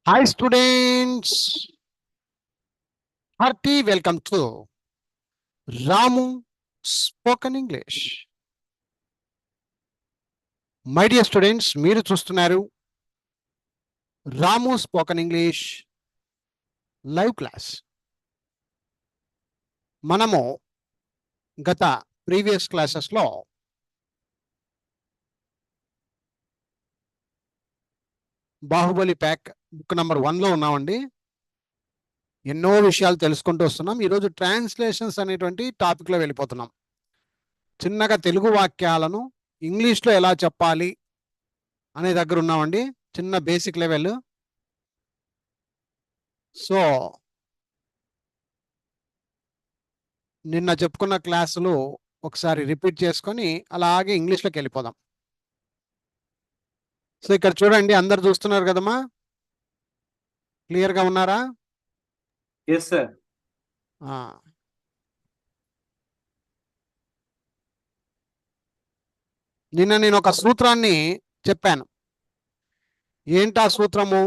Hi students, hearty welcome to Ramu Spoken English. My dear students, మీరు చూస్తున్నారు Ramu spoken English live class. మనము గత previous క్లాసెస్లో Baahubali pack book number 1లో ఉన్నామండి. ఎన్నో విషయాలు తెలుసుకుంటూ వస్తున్నాం. ఈరోజు ట్రాన్స్లేషన్స్ అనేటువంటి టాపిక్లో వెళ్ళిపోతున్నాం. చిన్నగా తెలుగు వాక్యాలను ఇంగ్లీష్లో ఎలా చెప్పాలి అనే దగ్గర ఉన్నామండి. చిన్న బేసిక్ లెవెల్. సో నిన్న చెప్పుకున్న క్లాసులు ఒకసారి రిపీట్ చేసుకొని అలాగే ఇంగ్లీష్లోకి వెళ్ళిపోదాం. సో ఇక్కడ చూడండి, అందరు చూస్తున్నారు కదమ్మా, క్లియర్గా ఉన్నారా? Yes sir. నిన్న నేను ఒక సూత్రాన్ని చెప్పాను. ఏంటా సూత్రము?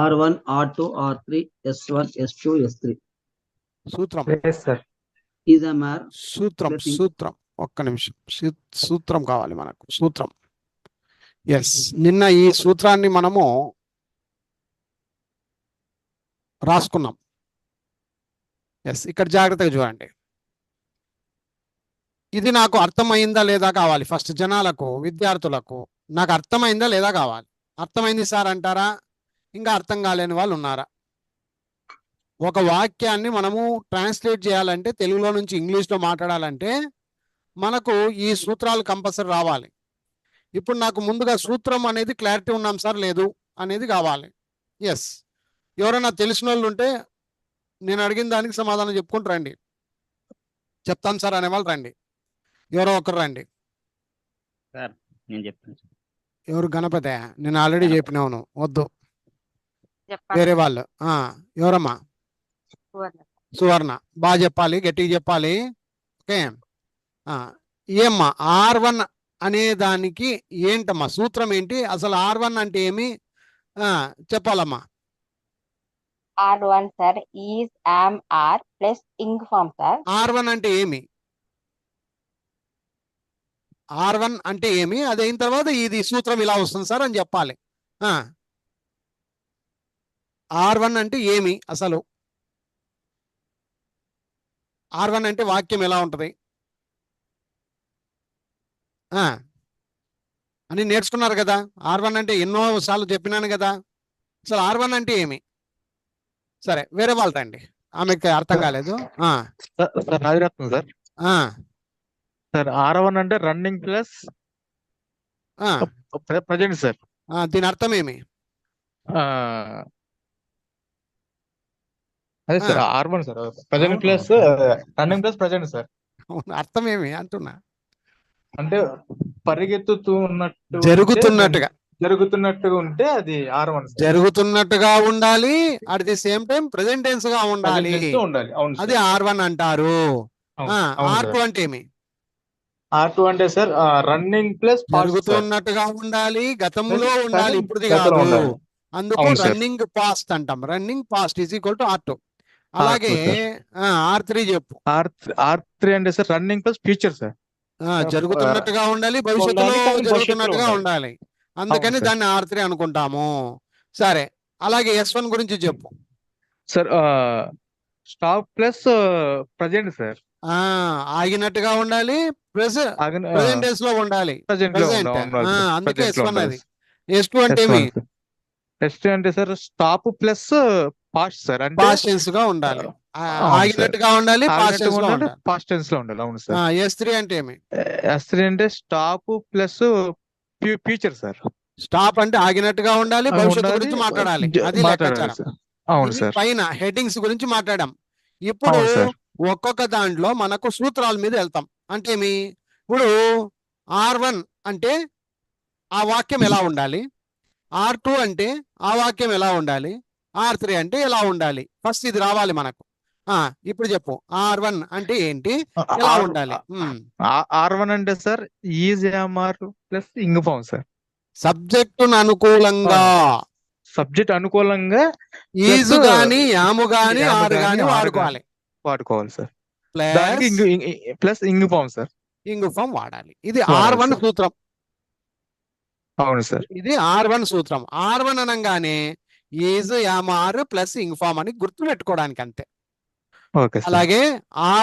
R1, R2, R3, S1, S2, S3. సూత్రం Is a mar. సూత్రం ఒక్క నిమిషం. సూత్రం కావాలి మనకు, సూత్రం. ఎస్, నిన్న ఈ సూత్రాన్ని మనము రాసుకున్నాం. ఎస్, ఇక్కడ జాగ్రత్తగా చూడండి. ఇది నాకు అర్థమైందా లేదా కావాలి. ఫస్ట్ జనాలకు, విద్యార్థులకు నాకు అర్థమైందా లేదా కావాలి. అర్థమైంది సార్ అంటారా? ఇంకా అర్థం కాలేని వాళ్ళు ఉన్నారా? ఒక వాక్యాన్ని మనము ట్రాన్స్లేట్ చేయాలంటే, తెలుగులో నుంచి ఇంగ్లీష్లో మాట్లాడాలంటే మనకు ఈ సూత్రాలు కంపల్సరీ రావాలి. ఇప్పుడు నాకు ముందుగా సూత్రం అనేది క్లారిటీ ఉన్నాం సార్ లేదు అనేది కావాలి. ఎస్, ఎవరైనా తెలిసిన వాళ్ళు ఉంటే నేను అడిగిన దానికి సమాధానం చెప్పుకుంటూ రండి. చెప్తాను సార్ అనేవాళ్ళు రండి. ఎవరో ఒకరు రండి. సార్ నేను చెప్తాను. ఎవరు? గణపతి? నేను ఆల్రెడీ చెప్పినాను, వద్దు. వేరే వాళ్ళు. ఎవరమ్మా? సువర్ణ. బాగా చెప్పాలి, గట్టిగా చెప్పాలి. ఓకే. ఏమ్మా R1 అనే దానికి ఏంటమ్మా సూత్రం ఏంటి? అసలు R1 అంటే ఏమి చెప్పాలమ్మా. R1 sir is am are plus ing form sir. R1 అంటే ఏమి? R1 అంటే ఏమి? అది అయిన తర్వాత ఇది సూత్రం ఇలా వస్తుంది సార్ అని చెప్పాలి. R1 అంటే ఏమి అసలు? R1 అంటే వాక్యం ఎలా ఉంటుంది అని నేర్చుకున్నారు కదా. R1 అంటే ఎన్నో సార్లు చెప్పినాను కదా. అసలు R1 అంటే ఏమి? సరే, వేరే వాళ్ళు రండి. ఆమెకి అర్థం కాలేదు. రాజరత్నం సార్. సార్ R1 అంటే రన్నింగ్ ప్లస్ ప్రజెంట్ సార్. దీని అర్థం ఏమి? అదే sir R1 sir present plus running plus present sir. అర్థం ఏమి అంటున్నా? అంటే పరిగెత్తుతూ ఉన్నట్టు, జరుగుతున్నట్టుగా ఉంటే అది R1. జరుగుతున్నట్టుగా ఉండాలి, at the same time present tense గా ఉండాలి. అది R1 అంటారు. R2 అంటే ఏమి? R2 అంటే సార్ రన్నింగ్ ప్లస్ జరుగుతున్నట్టుగా ఉండాలి, గతంలో ఉండాలి, ఇప్పుడుది కాదు. అందుకు రన్నింగ్ పాస్ట్ అంటాం. Running past is equal to R2. అలాగే R3 చెప్పు. R3 అంటే sir running plus future sir. జరుగుతున్నట్టుగా ఉండాలి, భవిష్యత్తులో జరుగుతున్నట్టుగా ఉండాలి. అందుకని దాన్ని R3 అనుకుంటాము. సరే, అలాగే S1 గురించి చెప్పు. Sir stop plus present sir. ఆగినట్టుగా ఉండాలి, ప్రెసెంట్ టెన్స్ లో ఉండాలి. అందుకే S1 అది. S2 అంటే ఏమి? S2 అంటే sir stop plus past sir. అంటే పాస్ట్ టెన్స్ గా ఉండాలి, ఆగినట్టుగా ఉండాలి, పాస్ట్ టెన్స్ లో ఉండాలి. అవును సార్. S3 అంటే ఏమి? S3 అంటే stop plus future sir. Stop అంటే ఆగినట్టుగా ఉండాలి, భవిష్యత్తు గురించి మాట్లాడాలి. అది లెక్కాచారం. అవును సార్. పైన హెడ్డింగ్స్ గురించి మాట్లాడాం. ఇప్పుడు ఒక్కొక్క దాంట్లో మనకు సూత్రాల మీద వెళ్తాం. అంటే ఏమి? ఇప్పుడు R1 అంటే ఆ వాక్యం ఎలా ఉండాలి, R2 అంటే ఆ వాక్యం ఎలా ఉండాలి, R3 అంటే ఎలా ఉండాలి. ఫస్ట్ ఇది రావాలి మనకు. ఇప్పుడు చెప్పు, R1 అంటే ఏంటి, ఎలా ఉండాలి? R1 అంటే sir is A M R plus ing form sir. సబ్జెక్టును అనుకూలంగా సబ్జెక్ట్ అనుకూలంగా ఈజు plus, గాని యాము గాని యాము ఆరు గాని, గాని ఆరు వాడుకోవాలి. వాడుకోవాలి సార్. దానికి plus plus ing form sir. Ing form వాడాలి. ఇది వాడాలి R1 సార్. సూత్రం. అవును సార్. ఇది R1 సూత్రం. R1 అనగానే is am are plus ing form అని గుర్తు పెట్టుకోవడానికి అంతే. Okay sir. అలాగే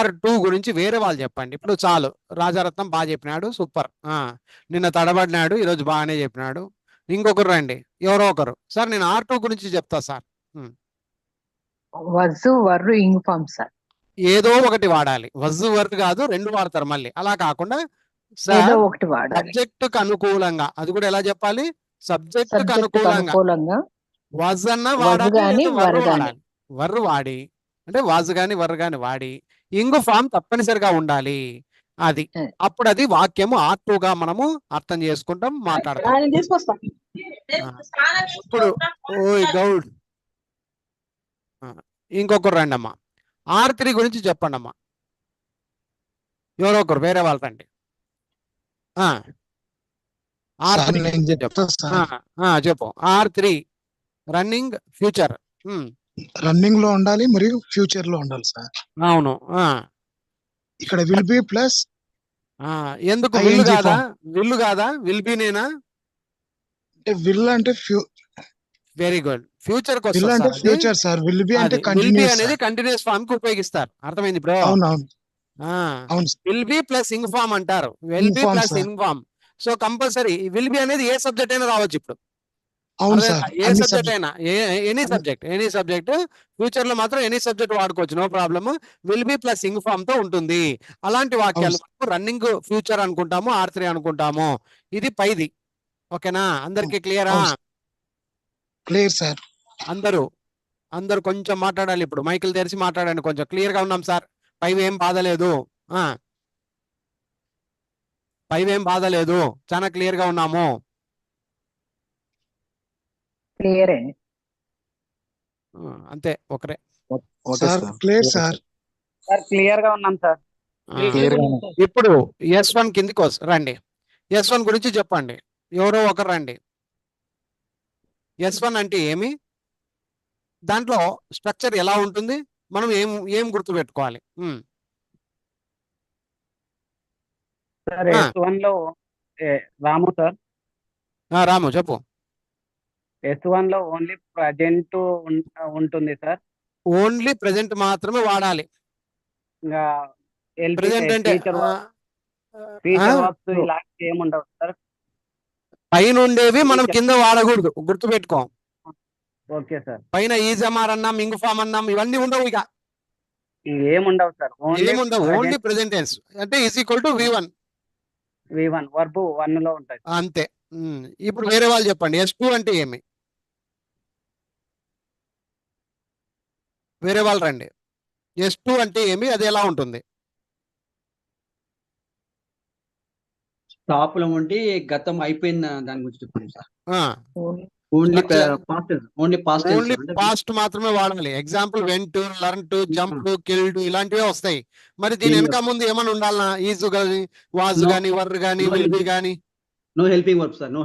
R2 గురించి వేరే వాళ్ళు చెప్పండి. ఇప్పుడు చాలు, రాజారత్నం బాగా చెప్పినాడు, సూపర్. నిన్న తడబడినాడు, ఈరోజు బాగానే చెప్పినాడు. ఇంకొకరు రండి, ఎవరో ఒకరు. సార్ నేను R2 గురించి చెప్తా సార్. వజ్జు వర్రు ఇంగ్ ఫామ్ సార్. ఏదో ఒకటి వాడాలి. వజ్జు వర్క్ కాదు, రెండు వాడతారు మళ్ళీ. అలా కాకుండా ఏదో సార్ ఒకటి వాడాలి. సబ్జెక్ట్ కు అనుకూలంగా, అది కూడా ఎలా చెప్పాలి? సబ్జెక్ట్ కు సబ్జెక్ట్ అనుకూలంగా అనుకూలంగా వజ్ అన్న వజ్ వాడాలి, గాని లేదా వర్ వర్రు గాని. వాడాలి. వర్రు వాడి అంటే వాజ్ గాని వర్రు గాని వాడి ఇంగు ఫామ్ తప్పనిసరిగా ఉండాలి. అది అప్పుడు అది వాక్యము R2 గా మనము అర్థం చేసుకుంటాం, మాట్లాడతాం. ఇప్పుడు ఓయ్ గౌడ్, ఇంకొకరు రండి అమ్మా. R3 గురించి చెప్పండి అమ్మా. ఎవరో ఒకరు వేరే వాళ్ళు రండి. R3 నేను చెప్తా సార్. చెప్పు. R3 running future. రన్నింగ్ లో ఉండాలి మరియు ఫ్యూచర్ లో ఉండాలి సార్. అవును. ఇక్కడ విల్ బి ప్లస్ ఎందుకు ING విల్లు కాదా? form. విల్లు కాదా? విల్ బి నేనా? అంటే విల్ అంటే వెరీ గుడ్. ఫ్యూచర్ కి విల్ అంటే వస్తుంది. Future sir. విల్ బి అంటే విల్ బి కంటిన్యూస్ అనేది కంటిన్యూస్ ఫామ్ కి ఉపయోగిస్తారు. అర్థమైంది ఇప్పుడు? అవును అవును అవును sir. Will be plus ing form అంటారు. Will Ing be form, plus sir. Ing form. So compulsory will be అనేది ఏ సబ్జెక్ట్ అయినా రావచ్చు. ఇప్పుడు అవును అర్థమైందా? సార్. ఏ అన్ని సబ్జెక్ట్ సబ్జెక్ట్ అయినా, ఎనీ సబ్జెక్ట్ ఫ్యూచర్ లో మాత్రం ఎనీ సబ్జెక్ట్ వాడుకోవచ్చు, no problem. Will be plus ing form తో ఉంటుంది. అలాంటి వాక్యాలు రన్నింగ్ ఫ్యూచర్ అనుకుంటాము, R3 అనుకుంటాము. ఇది పైది. ఓకేనా? అందరికి క్లియరా? Clear sir. అందరూ కొంచెం మాట్లాడాలి. ఇప్పుడు మైకులు తెరిచి మాట్లాడండి. కొంచెం క్లియర్ గా ఉన్నాం సార్. పైవేం బాధలేదు. పైవేం బాధలేదు, చాలా క్లియర్ గా ఉన్నాము. క్లియర్ అండి. అంతే, ఒకరే. Sir clear sir. Sir clear గా ఉన్నాం సార్. ఇప్పుడు S1 కిందికి రండి. S1 గురించి చెప్పండి. ఎవరో ఒకరు రండి. S1 అంటే ఏమి? దాంట్లో స్ట్రక్చర్ ఎలా ఉంటుంది? మనం ఏం గుర్తు పెట్టుకోవాలి? సార్ S1 లో రాము సార్. రాము చెప్పు. S1 లో ఓన్లీ ప్రజెంట్ ఉంటుంది సార్. ఓన్లీ ప్రెజెంట్ మాత్రమే వాడాలి. ఇంకా ప్రెజెంట్ అంటే ఫ్యూచర్ వర్క్స్ ఇలాంటివి ఏమి ఉండవు సార్. పైన ఉండేవి మనం కింద వాడకూడదు, గుర్తు పెట్టుకో. Okay sir. పైన ఈజమార్ అన్నాం, ఇంగ్ ఫామ్ అన్నాం, ఇవన్నీ ఉండవు. ఇక ఏముండవు సార్. ఏముండవు, ఓన్లీ ప్రెజెంట్ టెన్స్ అంటే V1. V1 వర్బ్ 1 లో ఉంటాయి అంతే. ఇప్పుడు వేరే వాళ్ళు చెప్పండి. S2 అంటే ఏమి? వేరే వాళ్ళు రండి. S2 అంటే ఏమి? అది ఎలా ఉంటుంది? టాప్ లో ఉండి గతం అయిపోయిన దాని గురించి చెప్పండి sir. Only only past past మాత్రమే వాడాలి. Example vent, learn to, jump, killed ఇలాంటివే వస్తాయి. మరి దీని వెనక ముందు ఏమైనా ఉండాలనా? ఈజ్ గాని, వాజ్ గాని, వర్ గాని, విల్ బి గాని. No helping verbs sir. No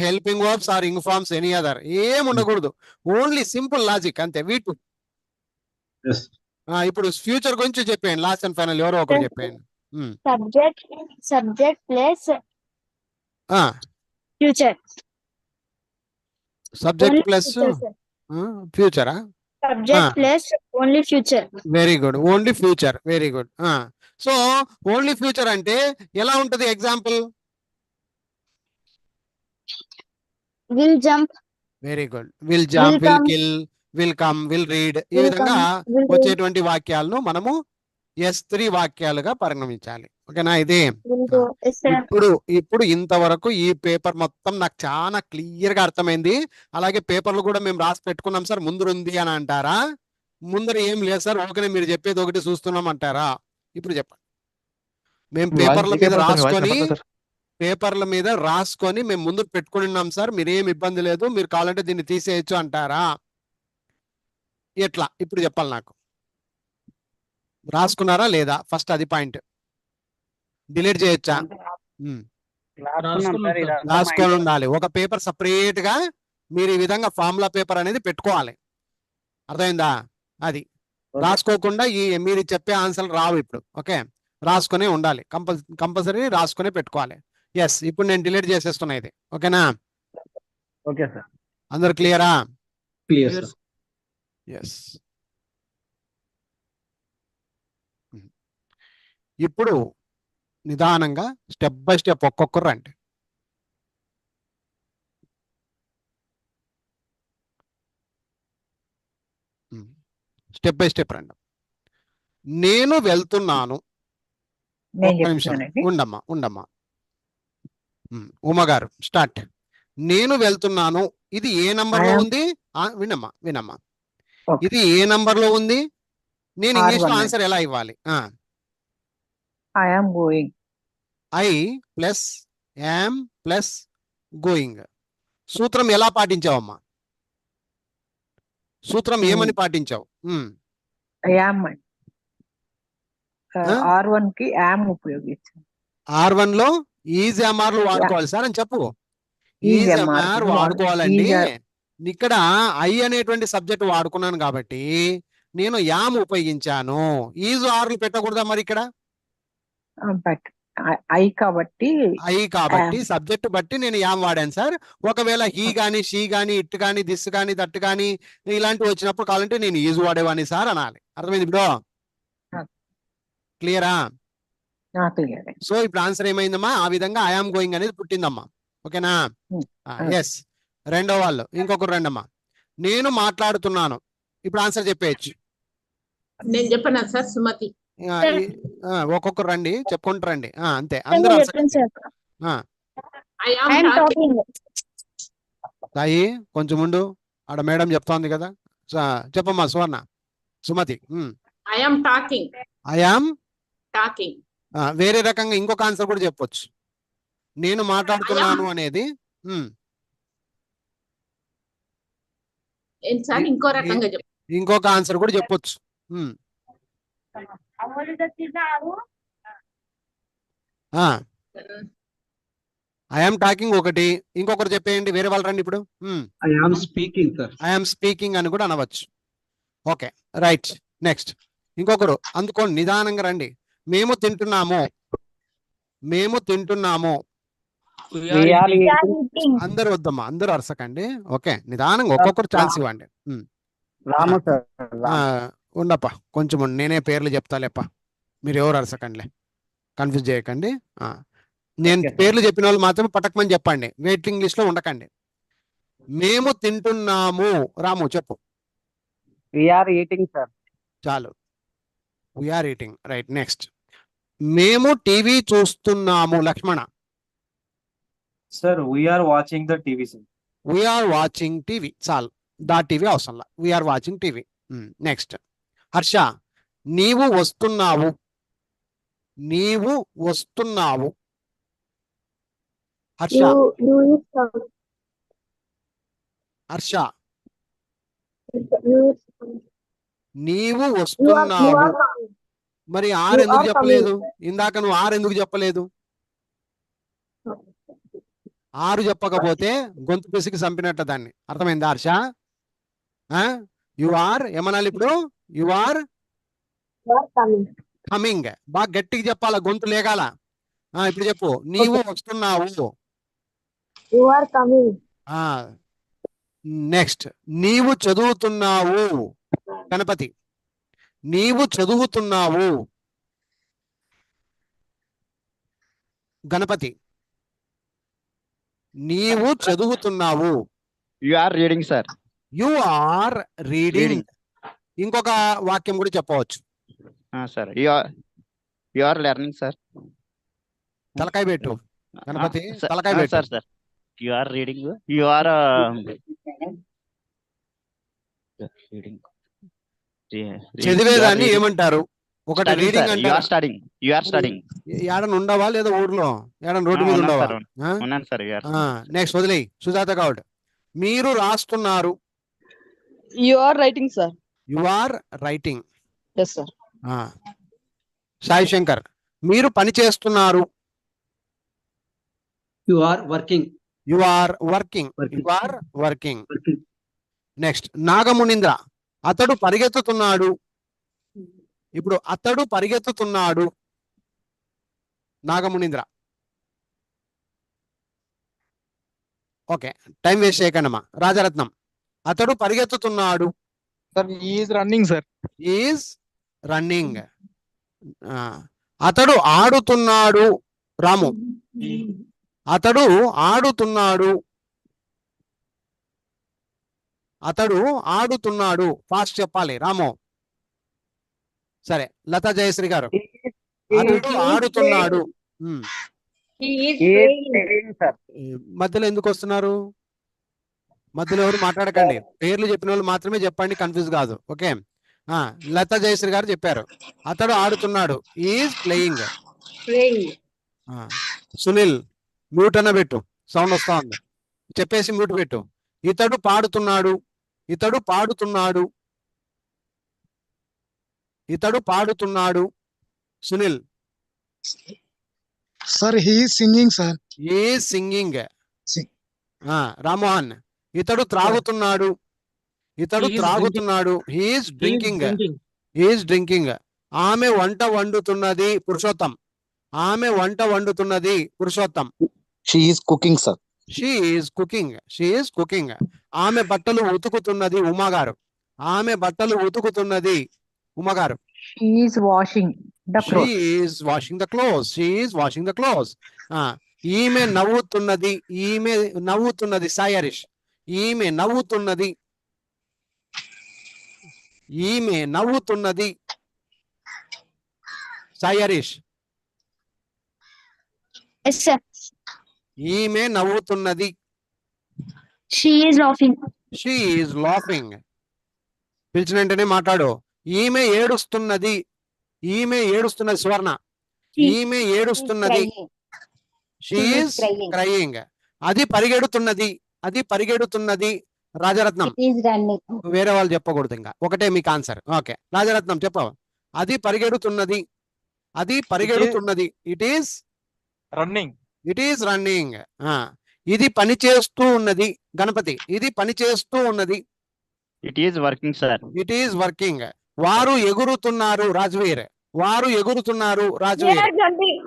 helping verbs or ing forms any other ఏం ఉండకూడదు. ఓన్లీ సింపుల్ లాజిక్ అంతే. V2. ఇప్పుడు ఫ్యూచర్ గురించి చెప్పేయండి. లాస్ట్ అండ్ ఫైనల్ ఎవరో ఒకరు చెప్పేయండి. Subject plus future. Subject plus ఫ్యూచరా? Subject plus only future. Very good. Only future. Very good. So only future అంటే ఎలా ఉంటది? Example will jump. Very good. Will jump, will kill, will come, will read. ఈ విధంగా వచ్చేటువంటి వాక్యాలను మనము S3 వాక్యాలుగా పరిగణించాలి. ఓకేనా? ఇది ఇప్పుడు ఇంతవరకు ఈ పేపర్ మొత్తం నాకు చాలా క్లియర్ గా అర్థమైంది. అలాగే పేపర్లు కూడా మేము రాసి పెట్టుకున్నాం సార్. ముందరుంది అని అంటారా? ముందర ఏం లేదు సార్, ఓకే మీరు చెప్పేది ఒకటి చూస్తున్నాం అంటారా? ఇప్పుడు చెప్పండి. మేము పేపర్ల మీద రాసుకొని మేము ముందు పెట్టుకుని ఉన్నాం సార్, మీరేం ఇబ్బంది లేదు, మీరు కావాలంటే దీన్ని తీసేయచ్చు అంటారా? ఎట్లా ఇప్పుడు చెప్పాలి నాకు. రాసుకున్నారా లేదా? ఫస్ట్ అది పాయింట్. డిలీట్ చేయొచ్చా? రాసుకున్నాం సార్ ఇదంతా రాసుకొని mind- ఉండాలి. ఒక పేపర్ సపరేట్ గా మీరు ఈ విధంగా ఫార్ములా పేపర్ అనేది పెట్టుకోవాలి. అర్థమైందా? అది రాసుకోకుండా ఈ మీరు చెప్పే ఆన్సర్లు రావు ఇప్పుడు. ఓకే, రాసుకునే ఉండాలి. కంపల్సరీ రాసుకునే పెట్టుకోవాలి. ఎస్, ఇప్పుడు నేను డిలీట్ చేసేస్తున్నా ఇది. ఓకేనా? Okay sir. అందరు క్లియరా? Clear sir. ఎస్. ఇప్పుడు నిదానంగా స్టెప్ బై స్టెప్ ఒక్కొక్కరు రండి. స్టెప్ బై స్టెప్ రండి. నేను వెళ్తున్నాను. నేను ఒక్క నిమిషం చెప్తున్నానండి. ఉండమ్మా. ఉమా గారు స్టార్ట్. నేను వెళ్తున్నాను. ఇది ఏ నంబర్ లో I am- ఉంది? వినమ్మా. Okay. ఇది ఏ నంబర్ లో ఉంది? నేను ఇంగ్లీష్ లో R1 ఆన్సర్ ఎలా ఇవ్వాలి? I am going. I plus yam plus going. సూత్రం ఎలా పాటించావమ్మా? సూత్రం ఏమని పాటించావు? I am. Huh? R1 కి am ఉపయోగించాను. R1 లో ఈజ్ ఎంఆర్ వాడుకోవాలి సార్ అని చెప్పు. Is ఈజ్ MR ఎంఆర్ వాడుకోవాలండి. is- ఇక్కడ ఐ అనేటువంటి సబ్జెక్ట్ వాడుకున్నాను కాబట్టి నేను యామ్ ఉపయోగించాను. ఈజ్ ఆర్లు పెట్టకూడదా మరి ఇక్కడ? బట్ I కాబట్టి ఐ కాబట్టి సబ్జెక్ట్ బట్టి నేను యామ్ వాడాను సార్. ఒకవేళ హీ గాని షీ గాని ఇట్ గాని దిస్ గాని దట్ గాని ఇలాంటివి వచ్చినప్పుడు కావాలంటే నేను ఈజ్ వాడేవాడిని సార్ అనాలి. అర్థమైంది ఇప్పుడు? క్లియరా? క్లియర్. సో ఇప్పుడు ఆన్సర్ ఏమైందమ్మా? ఆ విధంగా ఐఆమ్ గోయింగ్ అనేది పుట్టిందమ్మా. ఓకేనా? ఎస్. రెండో వాళ్ళు ఇంకొకరు రండమ్మా. నేను మాట్లాడుతున్నాను. ఇప్పుడు ఆన్సర్ చెప్పేయచ్చు. నేను చెప్పనా సార్? సుమతి. ఒక్కొక్కరు రండి, చెప్పుకుంటూ రండి. అంతే, అందరూ I am I am talking. talking. Sai కొంచెం ముందు ఆడ మేడం చెప్తోంది కదా. చెప్పమ్మా Suvarna. Sumathi. I am talking. I am Talking. వేరే రకంగా ఇంకొక ఆన్సర్ కూడా చెప్పొచ్చు. నేను మాట్లాడుతున్నాను అనేది ఏంటి సార్? ఇంకో రకంగా చెప్పు. ఇంకొక ఆన్సర్ కూడా చెప్పొచ్చు. ఐఆమ్ టాకింగ్ ఒకటి, ఇంకొకరు చెప్పేయండి. వేరే వాళ్ళు రండి ఇప్పుడు. I am speaking sir. I am speaking అని కూడా అనవచ్చు. Okay, right. నెక్స్ట్ ఇంకొకరు అందుకోండి, నిదానంగా రండి. మేము తింటున్నాము. మేము తింటున్నాము. We are eating. అందరు వద్దమ్మా, అందరూ అరసకండి. ఓకే, నిదానంగా ఒక్కొక్కరు ఛాన్స్ ఇవ్వండి. రాము సార్. ఉండప్ప కొంచెం ఉండు. నేనే పేర్లు చెప్తాలేప్ప, మీరు ఎవరు అరసకండిలే, కన్ఫ్యూజ్ చేయకండి. నేను Okay. పేర్లు చెప్పిన వాళ్ళు మాత్రం పటకమని చెప్పండి, వెయిటింగ్ లిస్ట్ లో ఉండకండి. మేము తింటున్నాము. రాము చెప్పు. We are eating సార్. చాలు. We are eating. రైట్. నెక్స్ట్ మేము టీవీ చూస్తున్నాము. Lakshmana. Sir, we are watching the TV, sir. We are watching TV. చాలు, దా టీవీ అవసరంలా. We are watching TV. Next Harsha. నీవు వస్తున్నావు. నీవు వస్తున్నావు. హర్ష. హర్ష. నీవు వస్తున్నావు. మరి ఆరు ఎందుకు చెప్పలేదు? ఇందాక నువ్వు ఆరు ఎందుకు చెప్పలేదు? ఆరు చెప్పకపోతే గొంతు పిసికి చంపినట్టు దాన్ని. అర్థమైందా హర్ష? యు ఆర్ ఏమనాలి ఇప్పుడు? You are coming. బాగా గట్టిగా చెప్పాలా, గొంతు లేగాల. ఇప్పుడు చెప్పు. నీవు వస్తున్నావు. నెక్స్ట్ నీవు చదువుతున్నావు. గణపతి. నీవు చదువుతున్నావు. గణపతి. నీవు చదువుతున్నావు. You are reading, sir. You are reading. Reading. ఇంకొక వాక్యం కూడా చెప్పవచ్చు. Sir. You are learning, sir. తలకాయ పెట్టు గణపతి. Sir, తలకాయ పెట్టు. sir. You are reading. You are reading. చదివేదాన్ని ఏమంటారు? ఒకటి Studying, reading sir. You are అంటారు. studying. You are studying. ఏడన ఉండవా లేదా ఊర్లో? ఏడన రోడ్డు మీద ఉండవా? ఉన్నాను సార్. You are. నెక్స్ట్ వదిలేయి. సుజాత గౌడ్. మీరు రాస్తున్నారు. You are writing, sir. You are writing. Yes, sir. Sai Shankar. మీరు పని చేస్తున్నారు. You are working. You are working. Working. You are working. Working. Next Nagamunindra, అతడు పరిగెత్తుతున్నాడు. ఇప్పుడు అతడు పరిగెత్తుతున్నాడు. నాగమునింద్ర. ఓకే, టైం వేస్ట్ చేయకండమ్మా. రాజరత్నం, అతడు పరిగెత్తుతున్నాడు. Sir is running sir. Is running. అతడు ఆడుతున్నాడు. రాము, అతడు ఆడుతున్నాడు. అతడు ఆడుతున్నాడు. ఫాస్ట్ చెప్పాలి రాము. సరే, లతా జయశ్రీ గారు, అతడు ఆడుతున్నాడు. He is He is playing. playing, sir. మధ్యలో ఎందుకు వస్తున్నారు? మధ్యలో ఎవరు మాట్లాడకండి. పేర్లు చెప్పిన వాళ్ళు మాత్రమే చెప్పండి, కన్ఫ్యూజ్ కాదు. ఓకే, లతా జయశ్రీ గారు చెప్పారు అతడు ఆడుతున్నాడు. Is playing. Playing. Sunil, mute అన్న పెట్టు, సౌండ్ వస్తా ఉంది. చెప్పేసి మ్యూట్ పెట్టు. ఇతడు పాడుతున్నాడు. ఇతడు పాడుతున్నాడు. ఇతడు పాడుతున్నాడు. Sunil. Sir he singing sir. A singing. Sing. Rammohan, ఇతడు త్రాగుతున్నాడు. ఇతడు He is త్రాగుతున్నాడు. He is drinking. He is drinking. ఆమె వంట వండుతున్నది. పురుషోత్తం. ఆమె వంట వండుతున్నది. Purushottam. She is cooking, sir. She is cooking. She is cooking. ఆమె బట్టలు ఉతుకుతున్నది. ఉమాగారు. ఆమె బట్టలు ఉతుకుతున్నది. ఉమాగారు. She is washing the she clothes. Is washing the clothes. She is washing the clothes. ఈమె నవ్వుతున్నది. ఈమె నవ్వుతున్నది. సాయి హరీష్. ఈమె నవ్వుతున్నది. ఈమె నవ్వుతున్నది. సాయి హరీష్. Yes, sir. ఈమె నవ్వుతున్నది. She is laughing. She is laughing. పిలిచిన వెంటనే మాట్లాడు. ఈమె ఏడుస్తున్నది. ఈమె ఏడుస్తున్నది. సువర్ణ. ఈమె ఏడుస్తున్నది. Crying. She She is is crying. Crying. అది పరిగెడుతున్నది. అది పరిగెడుతున్నది. Rajaratnam, It is running. వేరే వాళ్ళు చెప్పకూడదు, ఇంకా ఒకటే మీకు ఆన్సర్. ఓకే, రాజరత్నం చెప్పవు. అది పరిగెడుతున్నది. అది పరిగెడుతున్నది. It is running. It is running. ఇది పని చేస్తూ ఉన్నది. గణపతి, ఇది పని చేస్తూ ఉన్నది. It is working, sir. It is working. వారు ఎగురుతున్నారు. రాజ్వీర్. వారు ఎగురుతున్నారు. They Rajveer. are jumping.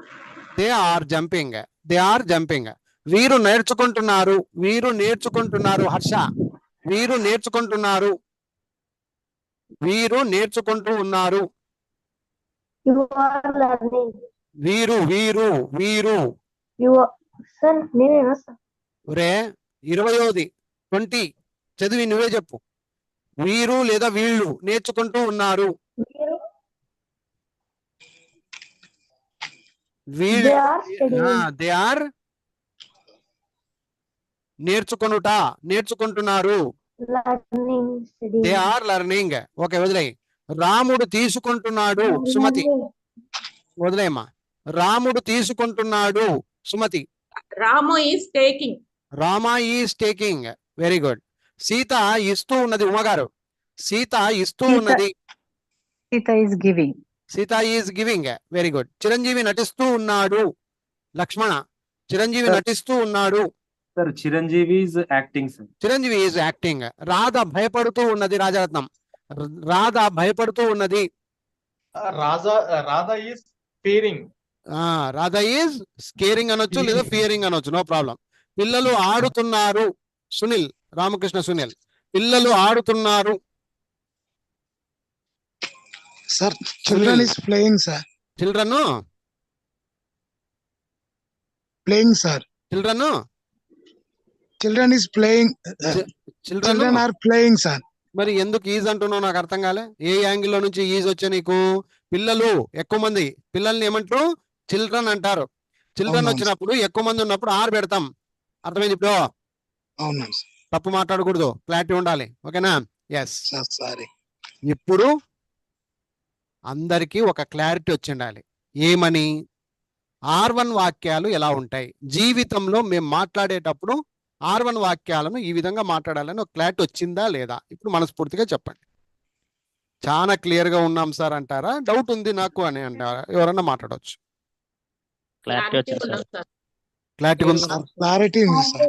They are jumping. They are jumping. వీరు నేర్చుకుంటున్నారు. వీరు నేర్చుకుంటున్నారు. హర్ష. వీరు నేర్చుకుంటున్నారు. వీరు నేర్చుకుంటూ ఉన్నారు. You are learning. వీరు వీరు వీరు. You are, sir, నేనేనా sir? ఒరే 20ది 20 చదివి నువ్వే చెప్పు. వీరు లేదా వీళ్ళు నేర్చుకుంటూ ఉన్నారు. మీరు వీళ్ళు They are studying. They are నేర్చుకొనుట. నేర్చుకుంటున్నారు. learning, studying. They are learning. Okay, వదిలేయి. రాముడు తీసుకుంటున్నాడు. సుమతి. వదిలేయమ్మా. రాముడు తీసుకుంటున్నాడు. Sumathi. Ramu is taking. Rama is taking. Very good. Sita ఇస్తూ ఉన్నది. ఉమగారు. సీత ఇస్తూ సీత. ఉన్నది. Sita is giving. Sita is giving. Very good. Chiranjeevi నటిస్తూ ఉన్నాడు. లక్ష్మణ. చిరంజీవి Sir. నటిస్తూ ఉన్నాడు. Sir, Chiranjeevi is acting, sir. Chiranjeevi is acting. Radha భయపడుతూ ఉన్నది. రాజరత్నం. రాధ భయపడుతూ ఉన్నది. Radha is fearing. Radha is scaring అనొచ్చు, లేదా ఫియరింగ్ అనొచ్చు. No problem. పిల్లలు ఆడుతున్నారు. సునీల్. రామకృష్ణ సునీల్. పిల్లలు ఆడుతున్నారు. Sir children is playing sir. Children. Playing sir. Children. Children is playing. Children. Children are playing sir. మరి ఎందుకు ఈజ్ అంటున్నావు? నాకు అర్థం కాలే. ఏ యాంగిల్ లో నుంచి ఈజ్ వచ్చా నీకు? పిల్లలు ఎక్కువ మంది. పిల్లల్ని ఏమంటారు? చిల్డ్రన్ అంటారు. చిల్డ్రన్ అవునవును. వచ్చినప్పుడు ఎక్కువ మంది ఉన్నప్పుడు ఆర్ పెడతాం. అర్థమైంది ఇప్పుడు? అవునా తప్పు మాట్లాడకూడదు. క్లారిటీ ఉండాలి. ఓకేనా? ఎస్. Sir sorry. ఇప్పుడు అందరికీ ఒక క్లారిటీ వచ్చి ఉండాలి. ఏమని? R1 వాక్యాలు ఎలా ఉంటాయి జీవితంలో మేము మాట్లాడేటప్పుడు? R1 వాక్యాలను ఈ విధంగా మాట్లాడాలని ఒక క్లారిటీ వచ్చిందా లేదా? ఇప్పుడు మనస్ఫూర్తిగా చెప్పండి. చాలా క్లియర్ గా ఉన్నాం సార్ అంటారా? డౌట్ ఉంది నాకు అని అంటారా? ఎవరన్నా మాట్లాడవచ్చు. Clarity వచ్చింది, sir. sir. క్లారిటీ ఉందా? క్లారిటీ ఉంది సార్.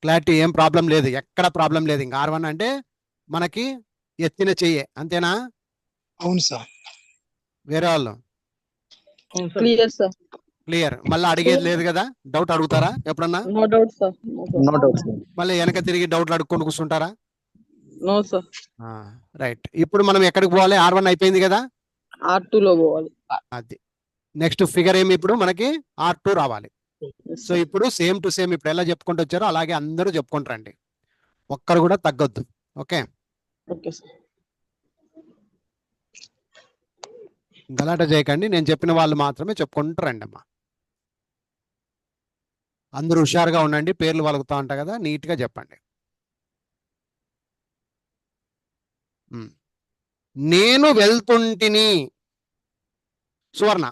క్లారిటీ ఏం ప్రాబ్లం లేదు, ఎక్కడ ప్రాబ్లం లేదు. ఇంకా R1 అంటే మనకి ఎత్తిన చెయ్యే, అంతేనా? అవును సార్. వేరే వాళ్ళు Clear, sir. క్లియర్? మళ్ళీ అడిగేది లేదు కదా? డౌట్ అడుగుతారా ఎప్పుడన్నా? No doubt, sir. No doubt sir. మళ్ళీ వెనక తిరిగి డౌట్లు అడుక్కొని కూర్చుంటారా? No, sir. రైట్. ఇప్పుడు మనం ఎక్కడికి పోవాలి? R1 అయిపోయింది కదా, R2 లో పోవాలి. అది నెక్స్ట్ ఫిగర్ ఏమి ఇప్పుడు మనకి R2 రావాలి. Yes, సో ఇప్పుడు సేమ్ టు సేమ్ ఇప్పుడు ఎలా చెప్పుకుంటూ వచ్చారో అలాగే అందరూ చెప్పుకుంటారండి, ఒక్కరు కూడా తగ్గొద్దు. Okay, okay, sir. గలాట చేయకండి, నేను చెప్పిన వాళ్ళు మాత్రమే చెప్పుకుంటారండి అమ్మా. అందరూ హుషారుగా ఉండండి, పేర్లు వలుగుతా ఉంటా కదా, నీట్ గా చెప్పండి. నేను వెళ్తుంటిని. సువర్ణ,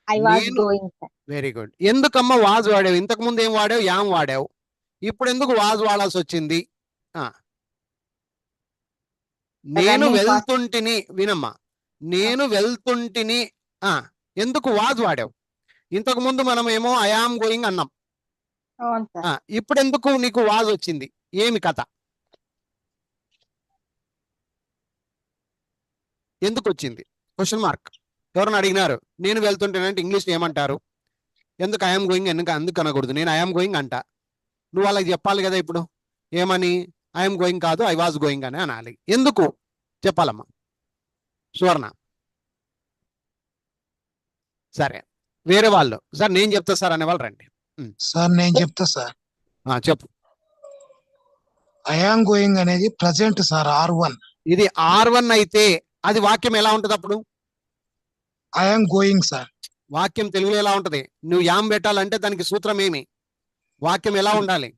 I was నేను- going, sir. Very good. ఎందుకమ్మా వాజ్ వాడావు? ఇంతకు ముందు ఏం వాడావు? యామ్ వాడావు. ఇప్పుడు ఎందుకు వాజ్ వాడాల్సి వచ్చింది? నేను running fast. వెళ్తుంటిని, వినమ్మా, నేను వెళ్తుంటిని ఎందుకు వాజ్ వాడావు? ఇంతకు ముందు మనం ఏమో ఐఆమ్ గోయింగ్ అన్నాం. అవును సార్. ఇప్పుడు ఎందుకు నీకు వాజ్ వచ్చింది? ఏమి కథ? ఎందుకు వచ్చింది? Question mark. ఎవరైనా అడిగినారు నేను వెళ్తుంటేనంటే ఇంగ్లీష్ ఏమంటారు? ఎందుకు ఐఎమ్ గోయింగ్ అందుకు అనకూడదు, నేను ఐఎమ్ గోయింగ్ అంట. నువ్వు వాళ్ళకి చెప్పాలి కదా ఇప్పుడు, ఏమని? ఐఎమ్ గోయింగ్ కాదు, ఐ వాజ్ గోయింగ్ అని అనాలి. ఎందుకు చెప్పాలమ్మా సువర్ణ? సరే, వేరే వాళ్ళు సార్ నేను చెప్తా సార్ అనేవాళ్ళు రండి. సార్ నేను చెప్తా సార్. చెప్పు. ఐఆమ్ గోయింగ్ అనేది ప్రజెంట్ సార్, R1. ఇది R1 అయితే అది వాక్యం ఎలా ఉంటది అప్పుడు? I am going sir. వాక్యం తెలుగులో ఎలా ఉంటది? నువ్వు యామ్ పెట్టాలంటే దానికి సూత్రం ఏమి? వాక్యం ఎలా ఉండాలి?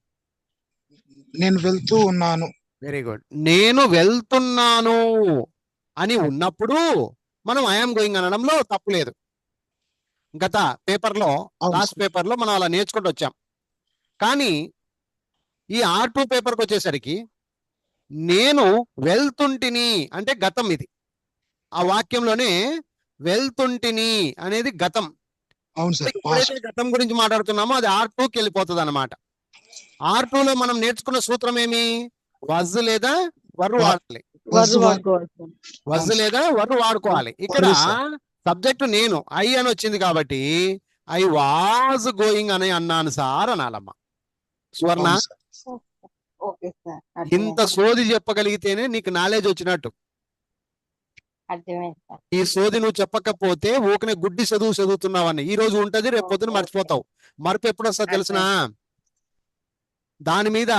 నేను వెళ్తూ ఉన్నాను. Very good. నేను వెళ్తున్నాను అని ఉన్నప్పుడు మనం ఐఎమ్ గోయింగ్ అనడంలో తప్పు లేదు. గత పేపర్లో, అవును లాస్ట్ సార్. పేపర్లో మనం అలా నేర్చుకుంటూ వచ్చాం. కానీ ఈ R2 పేపర్కి వచ్చేసరికి నేను వెళ్తుంటిని అంటే గతం. ఇది ఆ వాక్యంలోనే వెళ్తుంటిని అనేది గతం. అవును సార్. ఎప్పుడైతే గతం గురించి మాట్లాడుతున్నామో అది R2కి వెళ్ళిపోతుంది అనమాట. R2లో మనం నేర్చుకున్న సూత్రం ఏమి? వజ్ లేదా వర్రు వాడాలి. వద్దు వాడుకోవాలి, sir. వజ్ లేదా వర్రు వాడుకోవాలి. ఇక్కడ వర్రు సార్. సబ్జెక్టు నేను ఐ అని వచ్చింది కాబట్టి ఐ వాజ్ గోయింగ్ అని అన్నాను సార్ అనాలమ్మా. సువర్ణ, అవును సార్. Okay sir. ఇంత సోది చెప్పగలిగితేనే నీకు నాలెడ్జ్ వచ్చినట్టు. అర్థమైంది సార్. ఈ సోది నువ్వు చెప్పకపోతే ఊకనే గుడ్డి చదువుతున్నావని. ఈ రోజు ఉంటది, రేపు పొద్దున మర్చిపోతావు. మరపు ఎప్పుడు వస్తా తెలిసినా? దాని మీద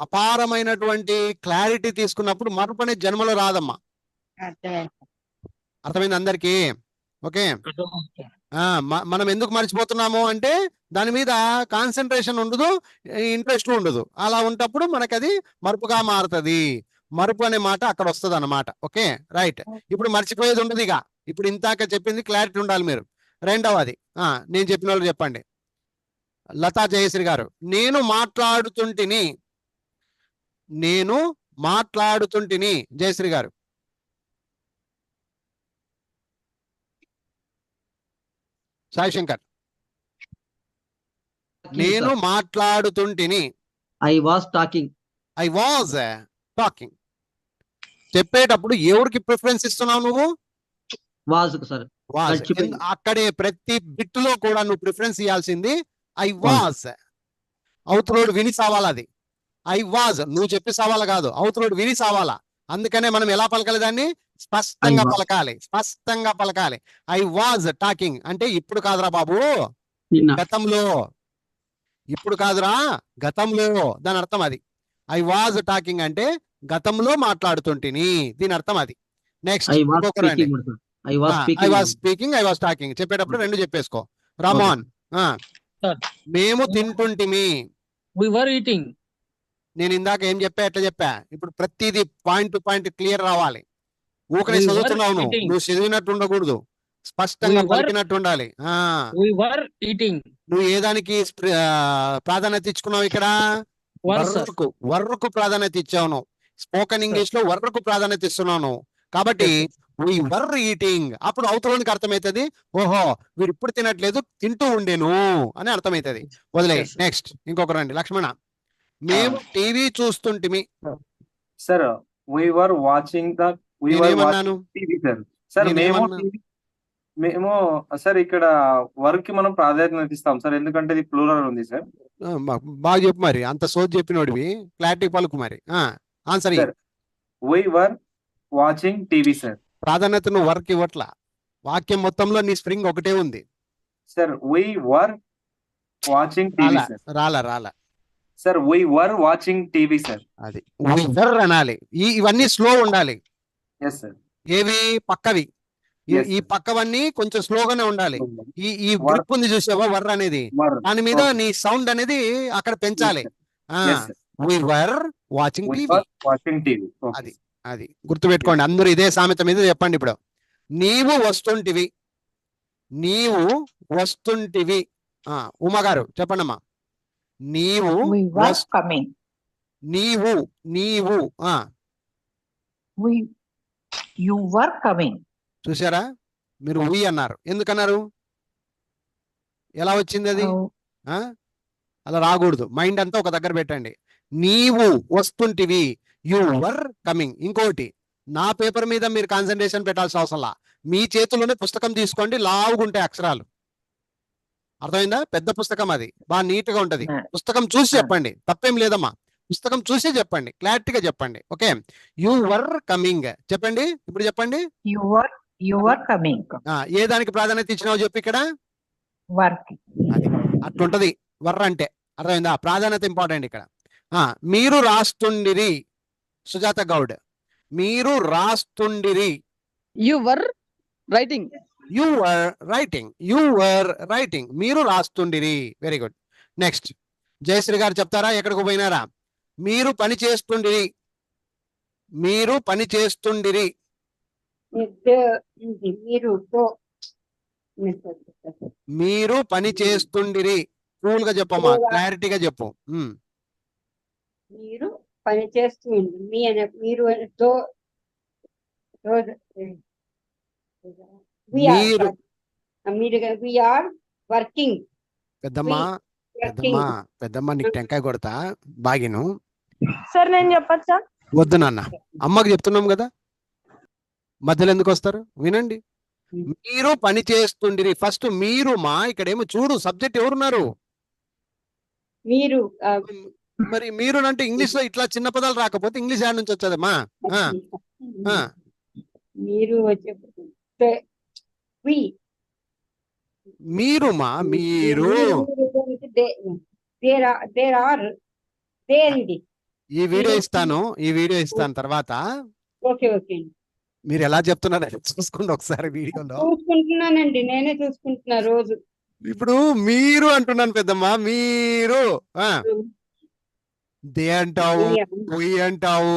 అపారమైనటువంటి క్లారిటీ తీసుకున్నప్పుడు మరపు అనేది జన్మలో రాదమ్మా. అర్థమైంది సార్. అర్థమైంది అందరికీ? ఓకే. మనం ఎందుకు మర్చిపోతున్నాము అంటే దాని మీద కాన్సన్ట్రేషన్ ఉండదు, ఇంట్రెస్ట్ ఉండదు. అలా ఉన్నప్పుడు మనకి అది మరుపుగా మారుతుంది. మరుపు అనే మాట అక్కడ వస్తుంది అన్నమాట. Okay, right. ఇప్పుడు మర్చిపోయేది ఉండదు. ఇక ఇప్పుడు ఇంతాక చెప్పింది క్లారిటీ ఉండాలి మీరు. రెండవది నేను చెప్పిన వాళ్ళు చెప్పండి. లతా జయశ్రీ గారు, నేను మాట్లాడుతుంటిని. నేను మాట్లాడుతుంటిని. జయశ్రీ గారు. సాయి శంకర్, నేను మాట్లాడుతుంటిని. I was talking. I was talking. చెప్పేటప్పుడు ఎవరికి ప్రిఫరెన్స్ ఇస్తున్నావు నువ్వు? Was sir. వాజ్. మర్చిపోయింది. అక్కడే ప్రతి బిట్టులో కూడా నువ్వు ప్రిఫరెన్స్ ఇవ్వాల్సింది ఐ వాజ్. అవతలోడు విని సావాలి. అది ఐ వాజ్ నువ్వు చెప్పి సావాలా కాదు, అవతలోడు విని సావాలా. అందుకనే మనం ఎలా పలకాలి దాన్ని? స్పష్టంగా I was. పలకాలి, స్పష్టంగా పలకాలి. ఐ వాజ్ టాకింగ్ అంటే ఇప్పుడు కాదురా బాబు, నిన్న. గతంలో. ఇప్పుడు కాదురా, గతంలో. దాని అర్థం అది. ఐ వాజ్ టాకింగ్ అంటే గతంలో మాట్లాడుతుంటిని, దీని అర్థం అది. Next I was ఇంకొకరండి. speaking. Sir. I was I speaking. Was speaking, I was talking చెప్పేటప్పుడు రెండు చెప్పేసుకో. రామోహన్, Sir. మేము తింటుంటిమి. We were eating. నేను ఇందాక ఏం చెప్పా, ఎట్లా చెప్పా? ఇప్పుడు ప్రతిదీ పాయింట్ టు పాయింట్ క్లియర్ రావాలి. ఊకనే We were చదువుతున్నావు నువ్వు, eating. నువ్వు చదివినట్టు ఉండకూడదు, స్పష్టంగా We were- పలికినట్టు ఉండాలి. We were eating. నువ్వు ఏ దానికి ప్రాధాన్యత ఇచ్చుకున్నావు ఇక్కడ? Were, sir. వర్రకు ప్రాధాన్యత ఇచ్చావు నువ్వు. స్పోకెన్ ఇంగ్లీష్ లో వర్రకు ప్రాధాన్యత ఇస్తున్నావు నువ్వు. కాబట్టి వి వర్ ఈటింగ్. అప్పుడు అవతలోనికి అర్థమవుతుంది, ఓహో వీడు ఇప్పుడు తినట్లేదు తింటూ ఉండేను అని అర్థమవుతుంది. వదిలే. Yes. నెక్స్ట్ ఇంకొక రండి లక్ష్మణ. మేము TV చూస్తుంటిమి. Sir, we were watching the we were watching నేనేమన్నాను? TV, sir. Sir, నేనేమన్నా? మేము సార్ ఇక్కడ వర్క్ కి మనం ప్రాధాన్యత ఇస్తాం సార్, ఎందుకంటే ఇది ప్లూరల్ ఉంది సార్. బాగా చెప్పు మరి, అంత సోది చెప్పినోడివి క్లారిటీ పలుకు మరి. Answer Sir, we were watching TV, sir. ప్రాధాన్యత నువ్వు వర్క్ ఇవ్వట్లా. వాక్యం మొత్తంలో నీ స్ప్రింగ్ ఒకటే ఉంది. Sir, we were watching TV, రాలా sir. రాలా. Sir, we were watching TV, sir. అది we were అనాలి. ఇవన్నీ స్లో ఉండాలి. Yes, sir. ఏవి పక్కవి. Yes, ఈ sir. పక్కవన్నీ కొంచెం స్లోగానే ఉండాలి. ఈ Were. గ్రిప్ ఉంది చూసావా వర్ అనేది, Were. దాని మీద Okay. నీ సౌండ్ అనేది అక్కడ పెంచాలి. Yes, sir. we were watching We TV. were watching TV. Okay. అది అది గుర్తుపెట్టుకోండి అందరూ. ఇదే సామెత మీద చెప్పండి ఇప్పుడు. నీవు వస్తుంటివి. నీవు వస్తుంటివి. ఉమా గారు చెప్పండి అమ్మా. నీవు We were coming. నీవు నీవు You were coming. చూసారా, మీరు వి అన్నారు. ఎందుకన్నారు? ఎలా వచ్చింది అది? Oh, అలా రాకూడదు. మైండ్ అంతా ఒక దగ్గర పెట్టండి. నీవు వస్తుంటివి, యు వర్ కమింగ్. ఇంకోటి, నా పేపర్ మీద మీరు కాన్సన్ట్రేషన్ పెట్టాల్సిన అవసరంలా. మీ చేతిలోనే పుస్తకం తీసుకోండి, లావుగుంటాయి అక్షరాలు. అర్థమైందా? పెద్ద పుస్తకం అది, బాగా నీట్ గా ఉంటది. పుస్తకం చూసి చెప్పండి, తప్పేం లేదమ్మా. పుస్తకం చూసే చెప్పండి, క్లారిటీగా చెప్పండి. ఓకే, యు వర్ కమింగ్ చెప్పండి. ఇప్పుడు చెప్పండి. you were coming. ఏ దానికి ప్రాధాన్యత ఇచ్చినావు చెప్పు ఇక్కడ. Working. అది అట్లుంటది వర్ర అంటే. అర్థమైందా? ప్రాధాన్యత ఇంపార్టెంట్ ఇక్కడ. మీరు రాస్తుండిరి. సుజాత గౌడ్, మీరు రాస్తుండిరి. You were writing. You were writing. మీరు రాస్తుండిరి. Very good. Next Jayashree garu చెప్తారా? ఎక్కడికి పోయినారా? మీరు పని చేస్తుండిరి. మీరు పని చేస్తుండిరి. మీరు పని చేస్తుండిరి. కూల్ గా చెప్పమ్మా, క్లారిటీగా చెప్పు. మీరు పని చేస్తుంది. మీ అనే మీరు మీరు వి ఆర్ వర్కింగ్. పెద్దమ్మా పెద్దమ్మా నీకు టెంకాయ కొడతా బాగిను. సార్ నేను చెప్పచ్చా? వద్దు నాన్న, అమ్మకి చెప్తున్నాం కదా, మధ్యలో ఎందుకు వస్తారు? వినండి. మీరు పని చేస్తుండిరి. ఫస్ట్ మీరు మా, ఇక్కడేమో చూడు సబ్జెక్ట్ ఎవరున్నారు? మీరు మరి మీరు అంటే ఇంగ్లీష్ లో ఇట్లా చిన్న పదాలు రాకపోతే ఇంగ్లీష్ యాడ్ నుంచి వచ్చేదమ్మా. మీరు మీరు మా, మీరు ఈ వీడియో ఇస్తాను తర్వాత. ఓకే ఓకే మీరు ఎలా చెప్తున్నారని చూసుకోండి ఒకసారి వీడియోలో. చూసుకుంటున్నానండి, నేనే చూసుకుంటున్నా రోజు. ఇప్పుడు మీరు అంటున్నాను పెద్దమ్మా. మీరు దే అంటావు, ఉయ్ అంటావు,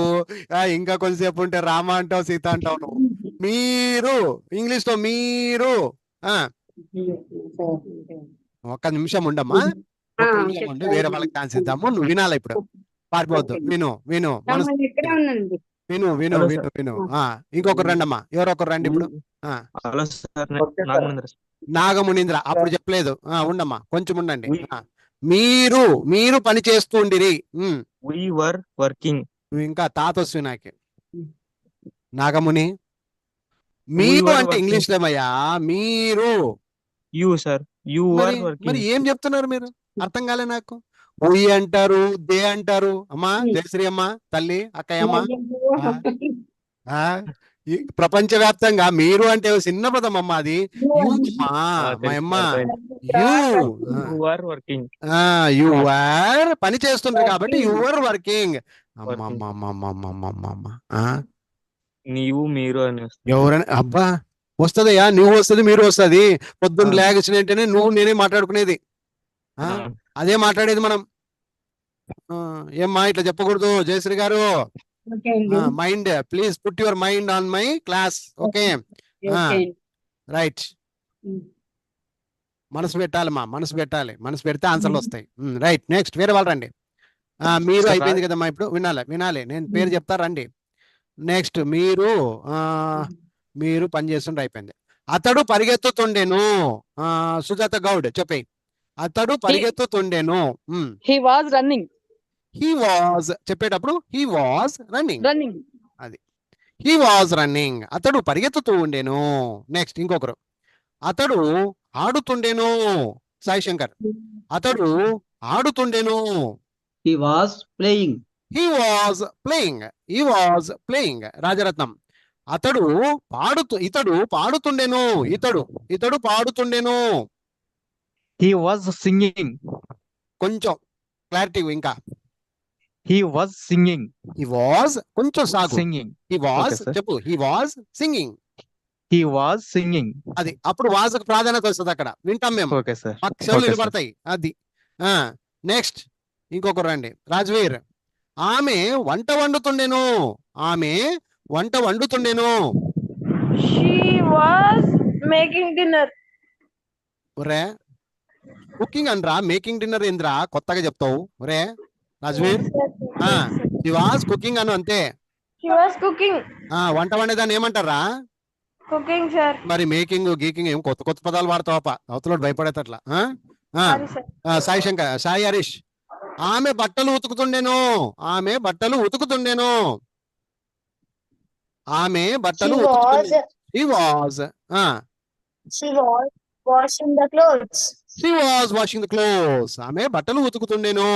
ఇంకా కొంతసేపు ఉంటే రామ అంటావు, సీత అంటావు. నువ్వు మీరు ఇంగ్లీష్ లో మీరు. ఒక్క నిమిషం ఉండమ్మా, ఒక్క నిమిషం ఉండి వేరే వాళ్ళకి ఛాన్స్ ఇద్దాము. నువ్వు వినాలి ఇప్పుడు, పారిపోవద్దు. విను విను ఇక్కడే ఉన్నానండి. విను విను విను విను. ఇంకొకరు రండి అమ్మా, ఎవరొకరు రండి ఇప్పుడు. నాగమునీంద్ర అప్పుడు చెప్పలేదు. ఉండమ్మా, కొంచెం ఉండండి. మీరు పని చేస్తుండిరి. నువ్వు ఇంకా తాతొస్వి నాకే. నాగముని, మీరు అంటే ఇంగ్లీష్ లేమయ్యా. మీరు మరి ఏం చెప్తున్నారు మీరు? అర్థం కాలే నాకు. ఉయ్ అంటారు, దే అంటారు. అమ్మా జయశ్రీ అమ్మ, తల్లి, అక్కయ్య అమ్మ, ప్రపంచవ్యాప్తంగా మీరు అంటే చిన్న పదం అమ్మా. అది యు ఆర్ పని చేస్తుండ్రు కాబట్టి యు ఆర్ వర్కింగ్. నీవు మీరు అని ఎవరని అబ్బా వస్తుందయ్యా. నువ్వు వస్తుంది, మీరు వస్తుంది. పొద్దున్న లేచిన వెంటనే నువ్వు నేనే మాట్లాడుకునేది. అదే మాట్లాడేది మనం. ఏమ్మా ఇట్లా చెప్పకూడదు జయశ్రీ గారు. Mind, please put your mind on my class. Okay right. మనసు పెట్టాలమ్మా, మనసు పెట్టాలి. మనసు పెడితే ఆన్సర్లు వస్తాయి. రైట్. నెక్స్ట్ వేరే వాళ్ళు రండి. మీరు అయిపోయింది కదమ్మా, ఇప్పుడు వినాలి. నేను పేరు చెప్తా రండి. నెక్స్ట్ మీరు మీరు పని చేస్తుంటే అయిపోయింది. అతడు పరిగెత్తుతుండెను. సుజాత గౌడ్ చెప్పేయి. అతడు పరిగెత్తుతుండెను. He was running. He was చెప్పేటప్పుడు he was running. Running. He was running. అతడు పరిగెత్తుతూ ఉండేను. నెక్స్ట్ ఇంకొకరు. అతడు ఆడుతుండేను. సాయి శంకర్. అతడు ఆడుతుండేను. He was playing. He was playing. He was playing. Rajaratnam. ఇతడు పాడుతుండేను. ఇతడు పాడుతుండేను. He was singing. కొంచెం క్లారిటీ ఇంకా. He was singing. He was కొంచెం సాగు. Singing. He was Okay, sir. చెప్పు. He was singing. He was singing. అది అప్పుడు వాజ్కి ప్రాధాన్యత వస్తుంది అక్కడ. వింటాం మేము. Okay, sir. మాకు చెవులు Okay, sir. వినపడతాయి. అది నెక్స్ట్ ఇంకొకరు రండి. రాజ్వీర్. ఆమె వంట వండుతుండేను. ఆమె వంట వండుతుండేను. She was making dinner. ఒరే కుకింగ్ అనరా, మేకింగ్ డిన్నర్ ఏంద్రా కొత్తగా చెప్తావు. ఒరే రాజ్వీర్. షీ వాజ్ కుకింగ్ అను అంతే. She was cooking. వంట వండేదాన్ని ఏమంటారా? Cooking, sir. మరి మేకింగ్ గీకింగ్ ఏం కొత్త కొత్త పదాలు వాడతావా? అవతలోడు భయపడేటట్లా. Sorry, sir. సాయి శంకర్. సాయి హరీష్. ఆమె బట్టలు ఉతుకుతుండేను. ఆమె బట్టలు ఉతుకుతుండేను. ఆమె బట్టలు She was washing the clothes. She was washing the clothes. ఆమె బట్టలు ఉతుకుతుండేను.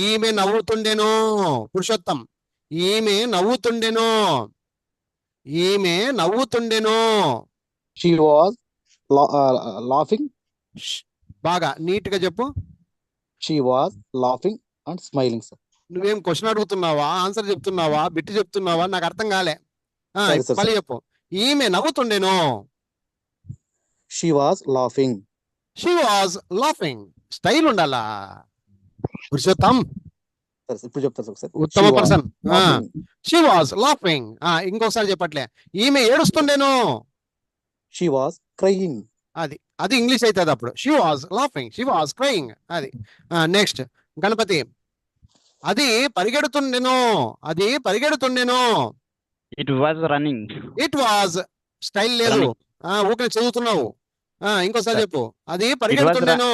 ఈమె నవ్వుతుండేను. పురుషోత్తం. ఈమె నవ్వుతుండేను. She was laughing. బాగా నీట్ గా చెప్పు. She was laughing and smiling, sir. నువ్వేం క్వశ్చన్ అడుగుతున్నావా, ఆన్సర్ చెప్తున్నావా, బిట్టి చెప్తున్నావా? నాకు అర్థం కాలే. సరే, సరే, మళ్ళీ చెప్పు. ఈమె నవ్వుతుండేను. She was laughing. She was laughing. Style ఉండాలా పురుషోత్తం. సరే, ఇప్పుడు చెప్తాను సార్. ఉత్తమ పర్సన్. She was laughing. ఇంకోసారి చెప్పట్లే. ఈమె ఏడుస్తుండేను. She was crying. అది ఇంగ్లీష్ అవుతుంది అప్పుడు. She was laughing. She was crying. అది నెక్స్ట్ గణపతి. అది పరిగెడుతుండెను. It was running. It was style లేదు. ఊరికే చదువుతున్నావు. ఇంకోసారి చెప్పు. అది పరిగెడుతుండెను.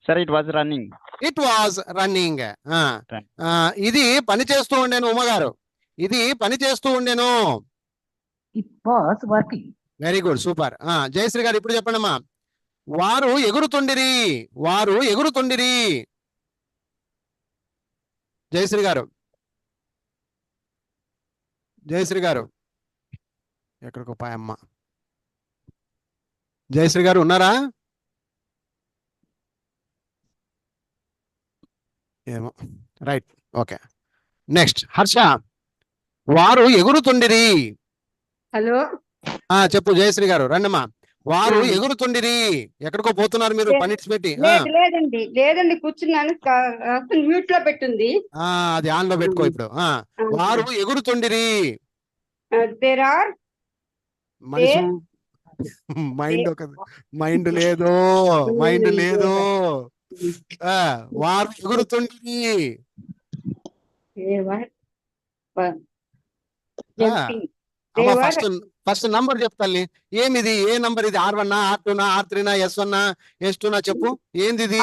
Sir, it was running. It was running. ఇది పని చేస్తూ ఉండేను. ఉమ్మగారు. ఇది పని చేస్తూ ఉండేను. It was working. Very good, super. Jayashree గారు ఇప్పుడు చెప్పండి అమ్మా. వారు ఎగురుతుండిరి. జయశ్రీ గారు ఎక్కడికో పాయమ్మ. జయశ్రీ గారు ఉన్నారా? ఏమో. Right, okay. నెక్స్ట్ హర్ష. వారు ఎగురుతుండిరి. హలో. చెప్పు జయశ్రీ గారు. రండమ్మా. వారు ఎగురుతుండిరి. ఎక్కడికో పోతున్నారు మీరు పనిట్స్ పెట్టి. లేదండి కూర్చున్నాను. మ్యూట్ లో పెట్టుంది. అది ఆన్ లో పెట్టుకో ఇప్పుడు. వారు ఎగురుతుండిరి. దేర్ ఆర్ మనిషి మైండ్ లేదు. వారు ఎగురుతుండిరి. First number చెప్తాలి. ఏమిది? ఏ నంబర్ ఇది? R1, R2, R3, S1, S2 చెప్పు. ఏంది ఇది?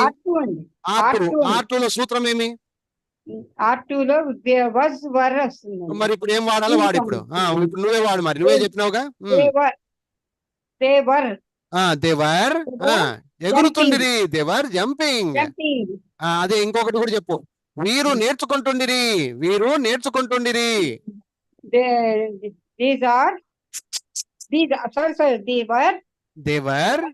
R2 లో సూత్రం ఏమి? R2 లో వర్ వస్తుంది. మరి ఇప్పుడు ఏం వాడాలి? వాడు ఇప్పుడు నువ్వే వాడు. మరి నువ్వే చెప్పినావుగా. దేవర్ ఎగురుతుండిరి. దేవర్ జంపింగ్. అదే ఇంకొకటి కూడా చెప్పు. వీరు నేర్చుకుంటుండిరి. దేవర్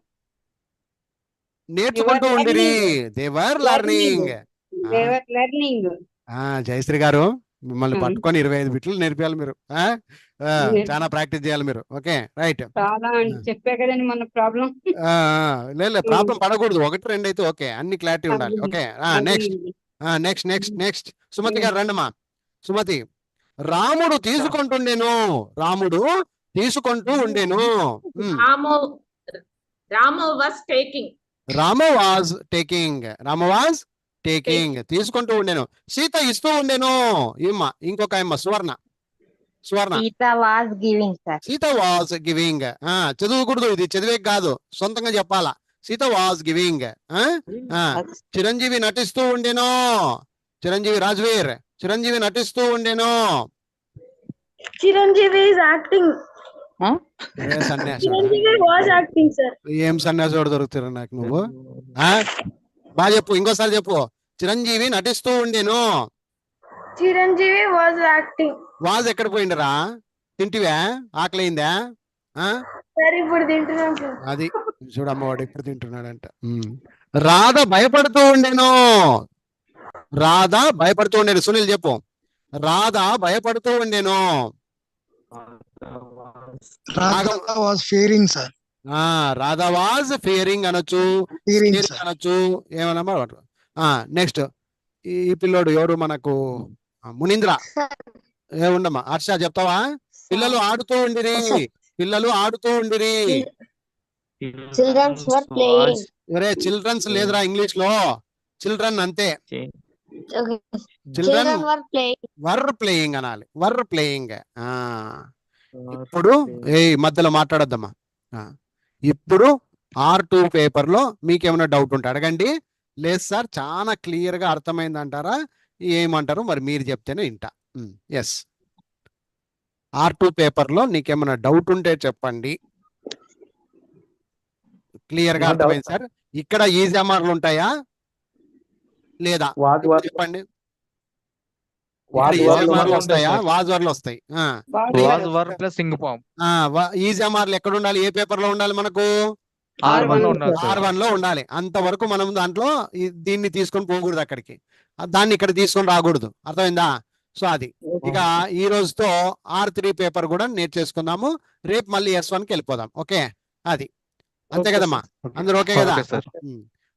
నేర్చుకుంటూ ఉండిరి. దేవర్ లెర్నింగ్. జయశ్రీ గారు మిమ్మల్ని పట్టుకొని 25 బిట్లు నేర్పియాలి మీరు. చాలా ప్రాక్టీస్ చేయాలి మీరు. Okay, right. చెప్పే కదండి మన ప్రాబ్లం. లేదు, ప్రాబ్లం పడకూడదు. 1, 2 అయితే ఓకే. అన్ని క్లారిటీ ఉండాలి. ఓకే, నెక్స్ట్ సుమతి గారు రండమ్మా. సుమతి. రాముడు తీసుకుంటూ ఉండేను. Rama was taking. తీసుకుంటూ ఉండేను. సీత ఇస్తూ ఉండేను. ఇంకొక Suvarna. Suvarna. Sita was giving, sir. Sita was giving. చదువుకూడదు, ఇది చదివే కాదు, సొంతంగా చెప్పాలా. Sita was giving. చిరంజీవి నటిస్తూ ఉండేనో. చిరంజీవి రాజ్వీర్, చిరంజీవి నటిస్తూ ఉండేనో. Chiranjeevi is acting. ఏ సన్యాసి, Chiranjeevi was acting, sir. ఏం సన్యాసోడు దొరుకుతారు నాకు నువ్వు. బాగా చెప్పు, ఇంకోసారి చెప్పు. చిరంజీవి నటిస్తూ ఉండేను. Chiranjeevi was acting. వాజ్ ఎక్కడ పోయిండరా? తింటివా? ఆకలైందా? Sir, ఇప్పుడు తింటున్నాం సార్. అది చూడమ్మవాడు ఇప్పుడు తింటున్నాడంట. రాధ భయపడుతూ ఉండేను. రాధ భయపడుతూ ఉండేను. సునీల్ చెప్పు. రాధ భయపడుతూ ఉండేను. Radha was Fearing sir. Radha was Fearing అనొచ్చు, ఫియరింగ్ fearing అనొచ్చు, ఏమన్నా. నెక్స్ట్ ఈ పిల్లోడు ఎవరు మనకు? మునీంద్ర. ఉండమ్మా. హర్ష చెప్తావా? పిల్లలు ఆడుతూ ఉండిరి. పిల్లలు ఆడుతూ ఉండిరి. Children were playing. ఒరే చిల్డ్రన్స్ లేదురా ఇంగ్లీష్ లో. చిల్డ్రన్ అంతే. Okay. Children Children were playing. Were playing అనాలి. Were playing. ఇప్పుడు మధ్యలో మాట్లాడొద్దమ్మా. ఇప్పుడు R2 పేపర్ లో మీకేమైనా డౌట్ ఉంటే అడగండి. లేదు సార్ చాలా క్లియర్ గా అర్థమైంది అంటారా, ఏమంటారు మరి మీరు చెప్తేనే వింటా. ఎస్, R2 పేపర్ లో నీకేమైనా డౌట్ ఉంటే చెప్పండి. క్లియర్ గా అర్థమైంది సార్. ఇక్కడ ఈజామార్లు ఉంటాయా లేదా చెప్పండి. ఈజామార్లు వస్తాయా? వాజ్వర్లు వస్తాయి. Was were plus ing form. ఈజామార్లు ఎక్కడ ఉండాలి? ఏ పేపర్ లో ఉండాలి మనకు? R1 లో ఉండాలి సార్. R1 లో ఉండాలి. అంతవరకు మనం దాంట్లో దీన్ని తీసుకొని పోకూడదు అక్కడికి, దాన్ని ఇక్కడ తీసుకొని రాకూడదు. అర్థమైందా? సో అది ఇక ఈ రోజుతో R3 పేపర్ కూడా నేర్చేసుకుందాము. రేపు మళ్ళీ S1కి వెళ్ళిపోదాం. ఓకే, అది అంతే కదమ్మా. అందరూ ఓకే కదా? Okay sir.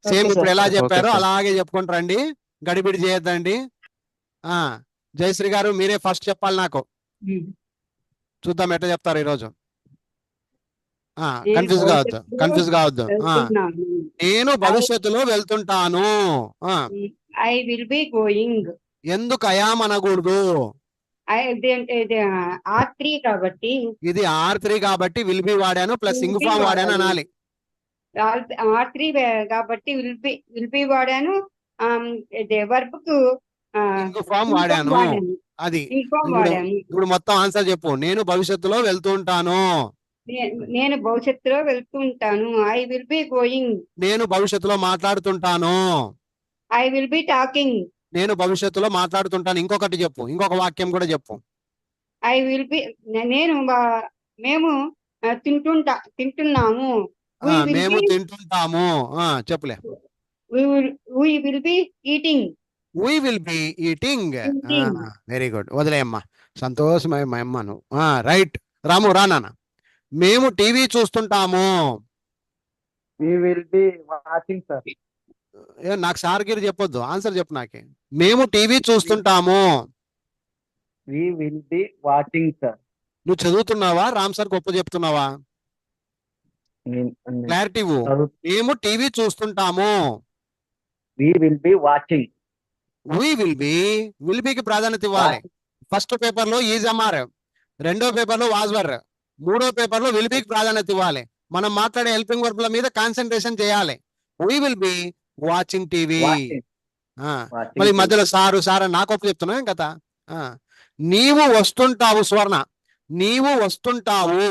సేమ్ ఇప్పుడు ఎలా చెప్పారో సార్. అలాగే చెప్పుకుంటూ రండి. గడిబిడి చేయొద్దండి. జయశ్రీ గారు మీరే ఫస్ట్ చెప్పాలి నాకు. చూద్దాం ఎట్లా చెప్తారు ఈరోజు. కన్ఫ్యూజ్ కావద్దు, కన్ఫ్యూజ్ కావద్దు. నేను భవిష్యత్తులో వెళ్తుంటాను. I will be going. ఎందుకు అయాం అనకూడదు? R3 కాబట్టి. ఇది R3 కాబట్టి విల్ బి వాడాను ప్లస్ ఇంగ్ ఫామ్ వాడాను అనాలి. R3 కాబట్టి విల్ బి వాడాను. వర్బ్ కు ఇంగ్ ఫామ్ వాడాను. అది ఇప్పుడు మొత్తం ఆన్సర్ చెప్పు. నేను భవిష్యత్తులో వెళ్తుంటాను. నేను భవిష్యత్తులో వెళ్తుంటాను. I will be going. నేను భవిష్యత్తులో మాట్లాడుతుంటాను. I will be talking. నేను భవిష్యత్తులో మాట్లాడుతుంటాను. ఇంకొకటి చెప్పు, ఇంకొక వాక్యం కూడా చెప్పు. ఐ విల్ బి మేము తింటున్నాము. మేము తింటుంటాము. చెప్పులే. We will be eating. We will be eating. Very good. వదిలేయమ్మా, సంతోషమై మా అమ్మను. రైట్ రాము రా నాన్న. మేము టీవీ చూస్తుంటాము. We will be watching, sir. నాకు సార్గిరి చెప్పొద్దు, ఆన్సర్ చెప్పు నాకే. మేము టీవీ చూస్తుంటాము. We will be watching, sir. నువ్వు చదువుతున్నావా? రామ్ సార్ గొప్ప చెప్తున్నావా? క్లారిటీ. మేము టీవీ చూస్తుంటాము. We will be watching. We will be. Will బికి ప్రాధాన్యత ఇవ్వాలి. ఫస్ట్ పేపర్ లో ఈజమార్, రెండో పేపర్ లో వాజ్వర్, మూడో పేపర్ లో విల్ బికి ప్రాధాన్యత ఇవ్వాలి. మనం మాట్లాడే హెల్పింగ్ వర్బ్ ల మీద కాన్సన్ట్రేషన్ చేయాలి. We will be watching TV. మళ్ళీ మధ్యలో సారు సార్ అని నాకు చెప్తున్నావు కదా. నీవు వస్తుంటావు సువర్ణ. నీవు వస్తుంటావు.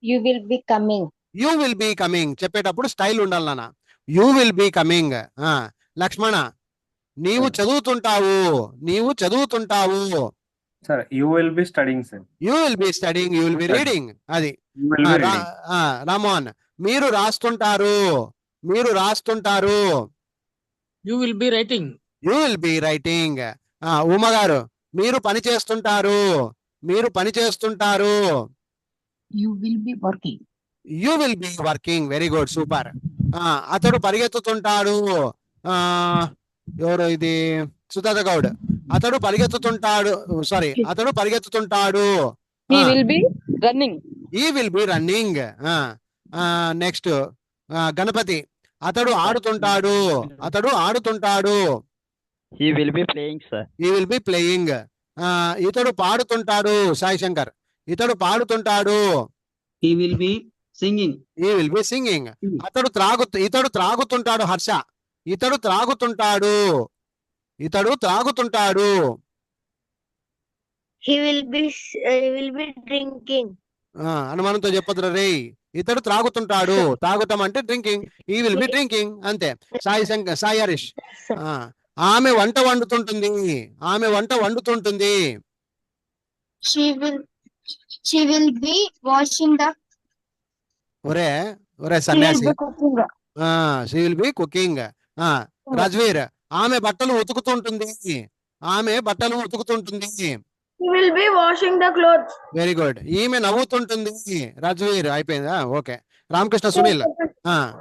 You will be coming. You will be coming. చెప్పేటప్పుడు స్టైల్ ఉండాలి నాన్న. You will be coming. Lakshmana నీవు చదువుతుంటావు. నీవు చదువుతుంటావు. Sir you will be studying sir. You will be studying. You will be reading. అది రామోహన్ మీరు రాస్తుంటారు. మీరు రాస్తుంటారు. You will be writing. You will be writing. Uma garu మీరు పని చేస్తుంటారు. మీరు పని చేస్తుంటారు. You will be working. You will be working. Very good, super. అతడు పరిగెత్తుతుంటాడు. ఎవరు ఇది? సుధాత గౌడ్. అతడు పరిగెత్తుతుంటాడు. సారీ, అతడు పరిగెత్తుతుంటాడు. He will be running. He will be running. Next Ganapathi. అతడు ఆడుతుంటాడు. అతడు ఆడుతుంటాడు. He will be playing, sir. He will be playing. ఇతడు పాడుతుంటాడు సాయి శంకర్. ఇతడు పాడుతుంటాడు. He will be singing. He will be singing. ఇతడు త్రాగుతుంటాడు హర్ష. ఇతడు త్రాగుతుంటాడు. ఇతడు త్రాగుతుంటాడు. He will be drinking. అనుమానంతో చెప్పదురా రే. ఇతడు త్రాగుతుంటాడు. తాగుతాం అంటే డ్రింకింగ్. ఈ విల్ బి డ్రింకింగ్ అంతే. సాయి హరీష్. ఆమె వంట వండుతుంటుంది. ఆమె వంట వండుతుంటుంది. She will be washing the. ఒరే She will సన్యాసి. be cooking. She will be cooking. Rajveer ఆమె బట్టలు ఉతుకుతుంటుంది. ఆమె బట్టలు ఉతుకుతుంటుంది. He will be washing the clothes. Very good. ఈమె నవ్వుతుంటుంది. రాజ్వీర్ అయిపోయిందా? ఓకే. రామకృష్ణ సునీల్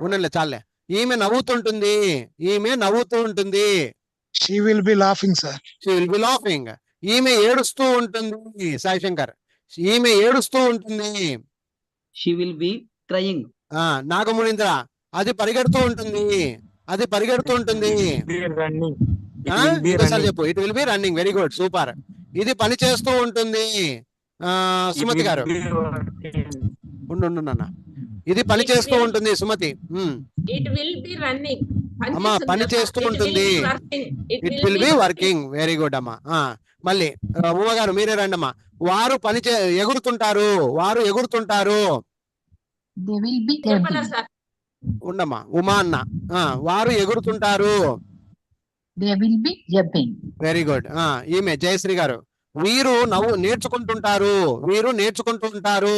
ఉండండి చాలే. ఈమె నవ్వుతుంటుంది. ఈమె నవ్వుతూ ఉంటుంది. She will be laughing, sir. She will be laughing. ఈమె ఏడుస్తూ ఉంటుంది. సాయి శంకర్ ఈమె ఏడుస్తూ ఉంటుంది. She will be crying. నాగమునీంద్ర అది పరిగెడుతూ ఉంటుంది. అది పరిగెడుతూ ఉంటుంది. ఇంకోసారి చెప్పు. It will be running. Very good, super. ఇది పని చేస్తూ ఉంటుంది. సుమతి గారు ఉండు నాన్న. ఇది పని చేస్తూ ఉంటుంది Sumathi. It will be running. అమ్మా పని చేస్తూ ఉంటుంది. It will be working. Very good అమ్మా. మళ్ళీ ఉమ గారు మీరే రండి అమ్మా. వారు ఎగురుతుంటారు. వారు ఎగురుతుంటారు. They will be jumping. ఉండమ్మా ఉమా అన్న. వారు ఎగురుతుంటారు. They will be jumping. Very good. ఈమె జయశ్రీ గారు. వీరు నేర్చుకుంటుంటారు. వీరు నేర్చుకుంటూ ఉంటారు.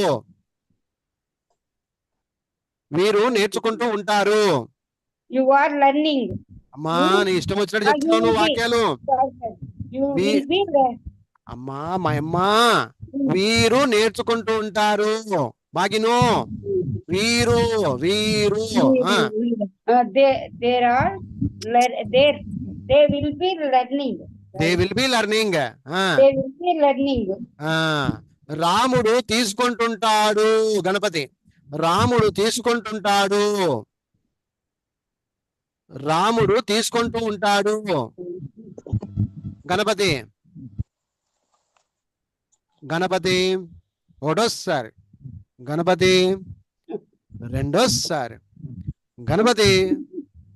వీరు నేర్చుకుంటూ ఉంటారు. You are learning. అమ్మా నీ ఇష్టం వచ్చినట్టు చెప్తున్నాను వాక్యాలు. You will be అమ్మా మా అమ్మా వీరు నేర్చుకుంటూ ఉంటారు. బాగిను వీరు వీరు there are they will be learning. They will be learning. They will be learning. రాముడు తీసుకుంటుంటాడు. గణపతి రాముడు తీసుకుంటుంటాడు. రాముడు తీసుకుంటూ ఉంటాడు. గణపతి గణపతి ఒకటోసారి. గణపతి రెండోసారి. గణపతి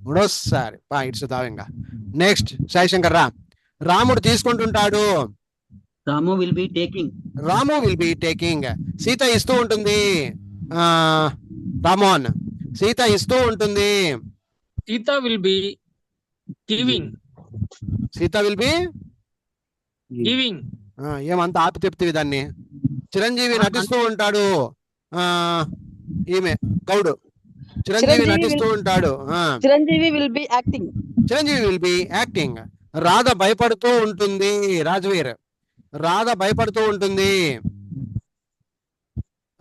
మూడోసారి. ఇట్స్ దావింగా. నెక్స్ట్ సాయి శంకర్ రా. రాముడు తీసుకుంటుంటాడు. Ramu will be taking. Ramu will be taking. Sita ఇస్తూ ఉంటుంది. రామోన్ సీత ఇస్తూ ఉంటుంది. Sita will be giving. Sita will be Giving. ఏమంతా ఆపి తెప్తివి దాన్ని. చిరంజీవి నటిస్తూ ఉంటాడు. ఈమె గౌడు చిరంజీవి నటిస్తూ ఉంటాడు. Chiranjeevi will be acting. Chiranjeevi will be acting. Radha భయపడుతూ ఉంటుంది. రాజ్వీర్ రాధ భయపడుతూ ఉంటుంది.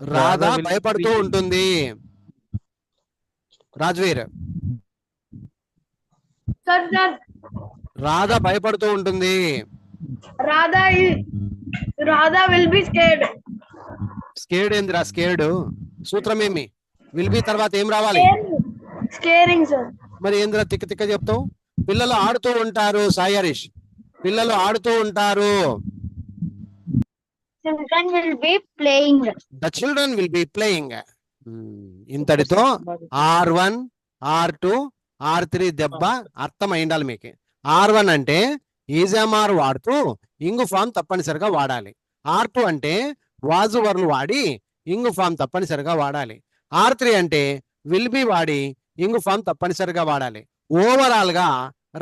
రాధ భయపడుతూ ఉంటుంది. రాజ్వీర్ Sir, రాధ భయపడుతూ ఉంటుంది. Radha will be scared. Scared ఏందిరా? స్కేర్డ్ సూత్రం ఏమి? విల్ బి తర్వాత ఏం రావాలి? Scaring, sir. మరి ఏందిరా తిక్క తిక్క చెప్తావు? పిల్లలు ఆడుతూ ఉంటారు. సాయి హరీష్ పిల్లలు ఆడుతూ ఉంటారు. Children will be playing. The children will be playing. ఇంతటితో R1 R2 R3 దెబ్బ అర్థమై ఉండాలి మీకు. R1 అంటే ఈజామార్ వాడుతూ ఇంగు ఫామ్ తప్పనిసరిగా వాడాలి. R2 అంటే వాజు వర్లు వాడి ఇంగు ఫామ్ తప్పనిసరిగా వాడాలి. R3 అంటే విల్ బి వాడి ఇంగు ఫామ్ తప్పనిసరిగా వాడాలి. ఓవరాల్ గా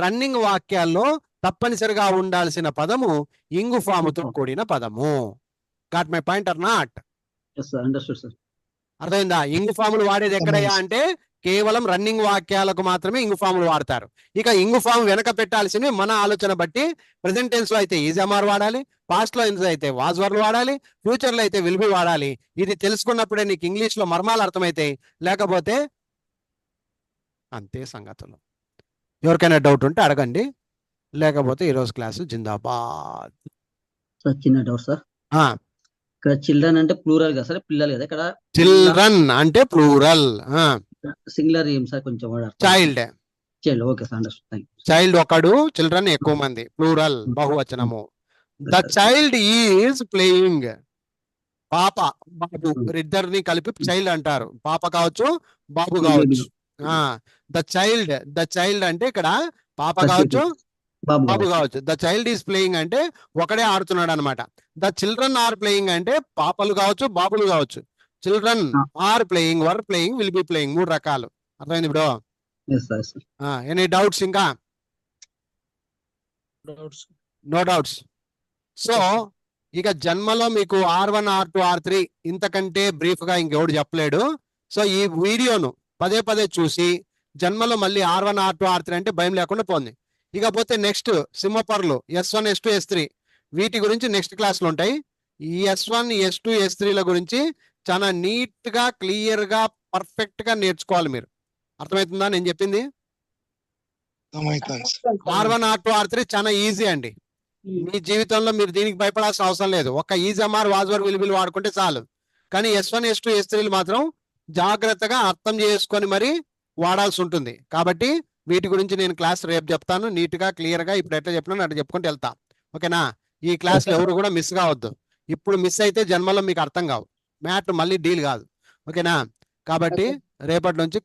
రన్నింగ్ వాక్యాల్లో తప్పనిసరిగా ఉండాల్సిన పదము ఇంగు ఫాముతో కూడిన పదము. Got my point or not? Yes, sir. Understood, sir. అర్థమైందా? ఇంగు ఫాములు వాడేది ఎక్కడయ్యా అంటే కేవలం రన్నింగ్ వాక్యాలకు మాత్రమే ఇంగు ఫాములు వాడతారు. ఇక ఇంగు ఫామ్ వెనక పెట్టాల్సినవి మన ఆలోచన బట్టి ప్రెసెంట్ టెన్స్ లో అయితే ఈజామార్ వాడాలి, పాస్ట్ లో అయితే వాజ్ వర్లు వాడాలి, ఫ్యూచర్ లో అయితే విల్ బి వాడాలి. ఇది తెలుసుకున్నప్పుడే నీకు ఇంగ్లీష్ లో మర్మాలు అర్థమైతాయి. లేకపోతే అంతే సంగతులు. ఎవరికైనా డౌట్ ఉంటే అడగండి. లేకపోతే ఈరోజు క్లాసు జిందాబాద్. సార్ చిన్న డౌట్ సార్. ఇక్కడ చిల్డ్రన్ అంటే ప్లూరల్ కదా సార్, పిల్లలు కదా. ఇక్కడ చిల్డ్రన్ అంటే ప్లూరల్. సింగులర్ ఏం సార్ కొంచెం child. Child. Okay sir, understand. Child ఒకడు, చిల్డ్రన్ ఎక్కువ మంది. ప్లూరల్ బహువచనము. The child is playing. పాప బాబు ఇద్దరిని కలిపి చైల్డ్ అంటారు. పాప కావచ్చు బాబు కావచ్చు. ద చైల్డ్ అంటే ఇక్కడ పాప కావచ్చు బాబు కావచ్చు. ద చైల్డ్ ఈజ్ ప్లేయింగ్ అంటే ఒకడే ఆడుతున్నాడు అనమాట. ద చిల్డ్రన్ ఆర్ ప్లేయింగ్ అంటే పాపలు కావచ్చు బాబులు కావచ్చు. Children are playing, were playing, will be playing, 3 రకాలు. అర్థమైంది ఇప్పుడు? Any doubts? ఇంకా నో డౌట్స్. సో ఇక జన్మలో మీకు R1 R2 R3 ఇంతకంటే బ్రీఫ్ గా ఇంకెవడు చెప్పలేడు. సో ఈ వీడియోను పదే పదే చూసి జన్మలో మళ్ళీ R1 R2 R3 అంటే భయం లేకుండా పోంది. ఇకపోతే నెక్స్ట్ సింహపర్లు S1 S2 S3 వీటి గురించి నెక్స్ట్ క్లాస్లో ఉంటాయి. ఈ S1 S2 S3ల గురించి చాలా నీట్ గా క్లియర్ గా పర్ఫెక్ట్ గా నేర్చుకోవాలి మీరు. అర్థమవుతుందా నేను చెప్పింది? R1 R2 R3 చాలా ఈజీ అండి. మీ జీవితంలో మీరు దీనికి భయపడాల్సిన అవసరం లేదు. ఒక ఈజమర్ వాజ్వర్ విలువలు వాడుకుంటే చాలు. కానీ S1 S2 S3లు మాత్రం జాగ్రత్తగా అర్థం చేసుకొని మరి వాడాల్సి ఉంటుంది. కాబట్టి వీటి గురించి నేను క్లాస్ రేపు చెప్తాను నీట్ గా క్లియర్ గా. ఇప్పుడు ఎట్లా చెప్పినా అట్లా చెప్పుకుంటూ వెళ్తా. ఓకేనా? ఈ క్లాస్ లో ఎవరు కూడా మిస్ కావద్దు. ఇప్పుడు మిస్ అయితే జన్మలో మీకు అర్థం కావు, మ్యాట్ మళ్ళీ డీల్ కాదు. ఓకేనా? కాబట్టి రేపటి నుంచి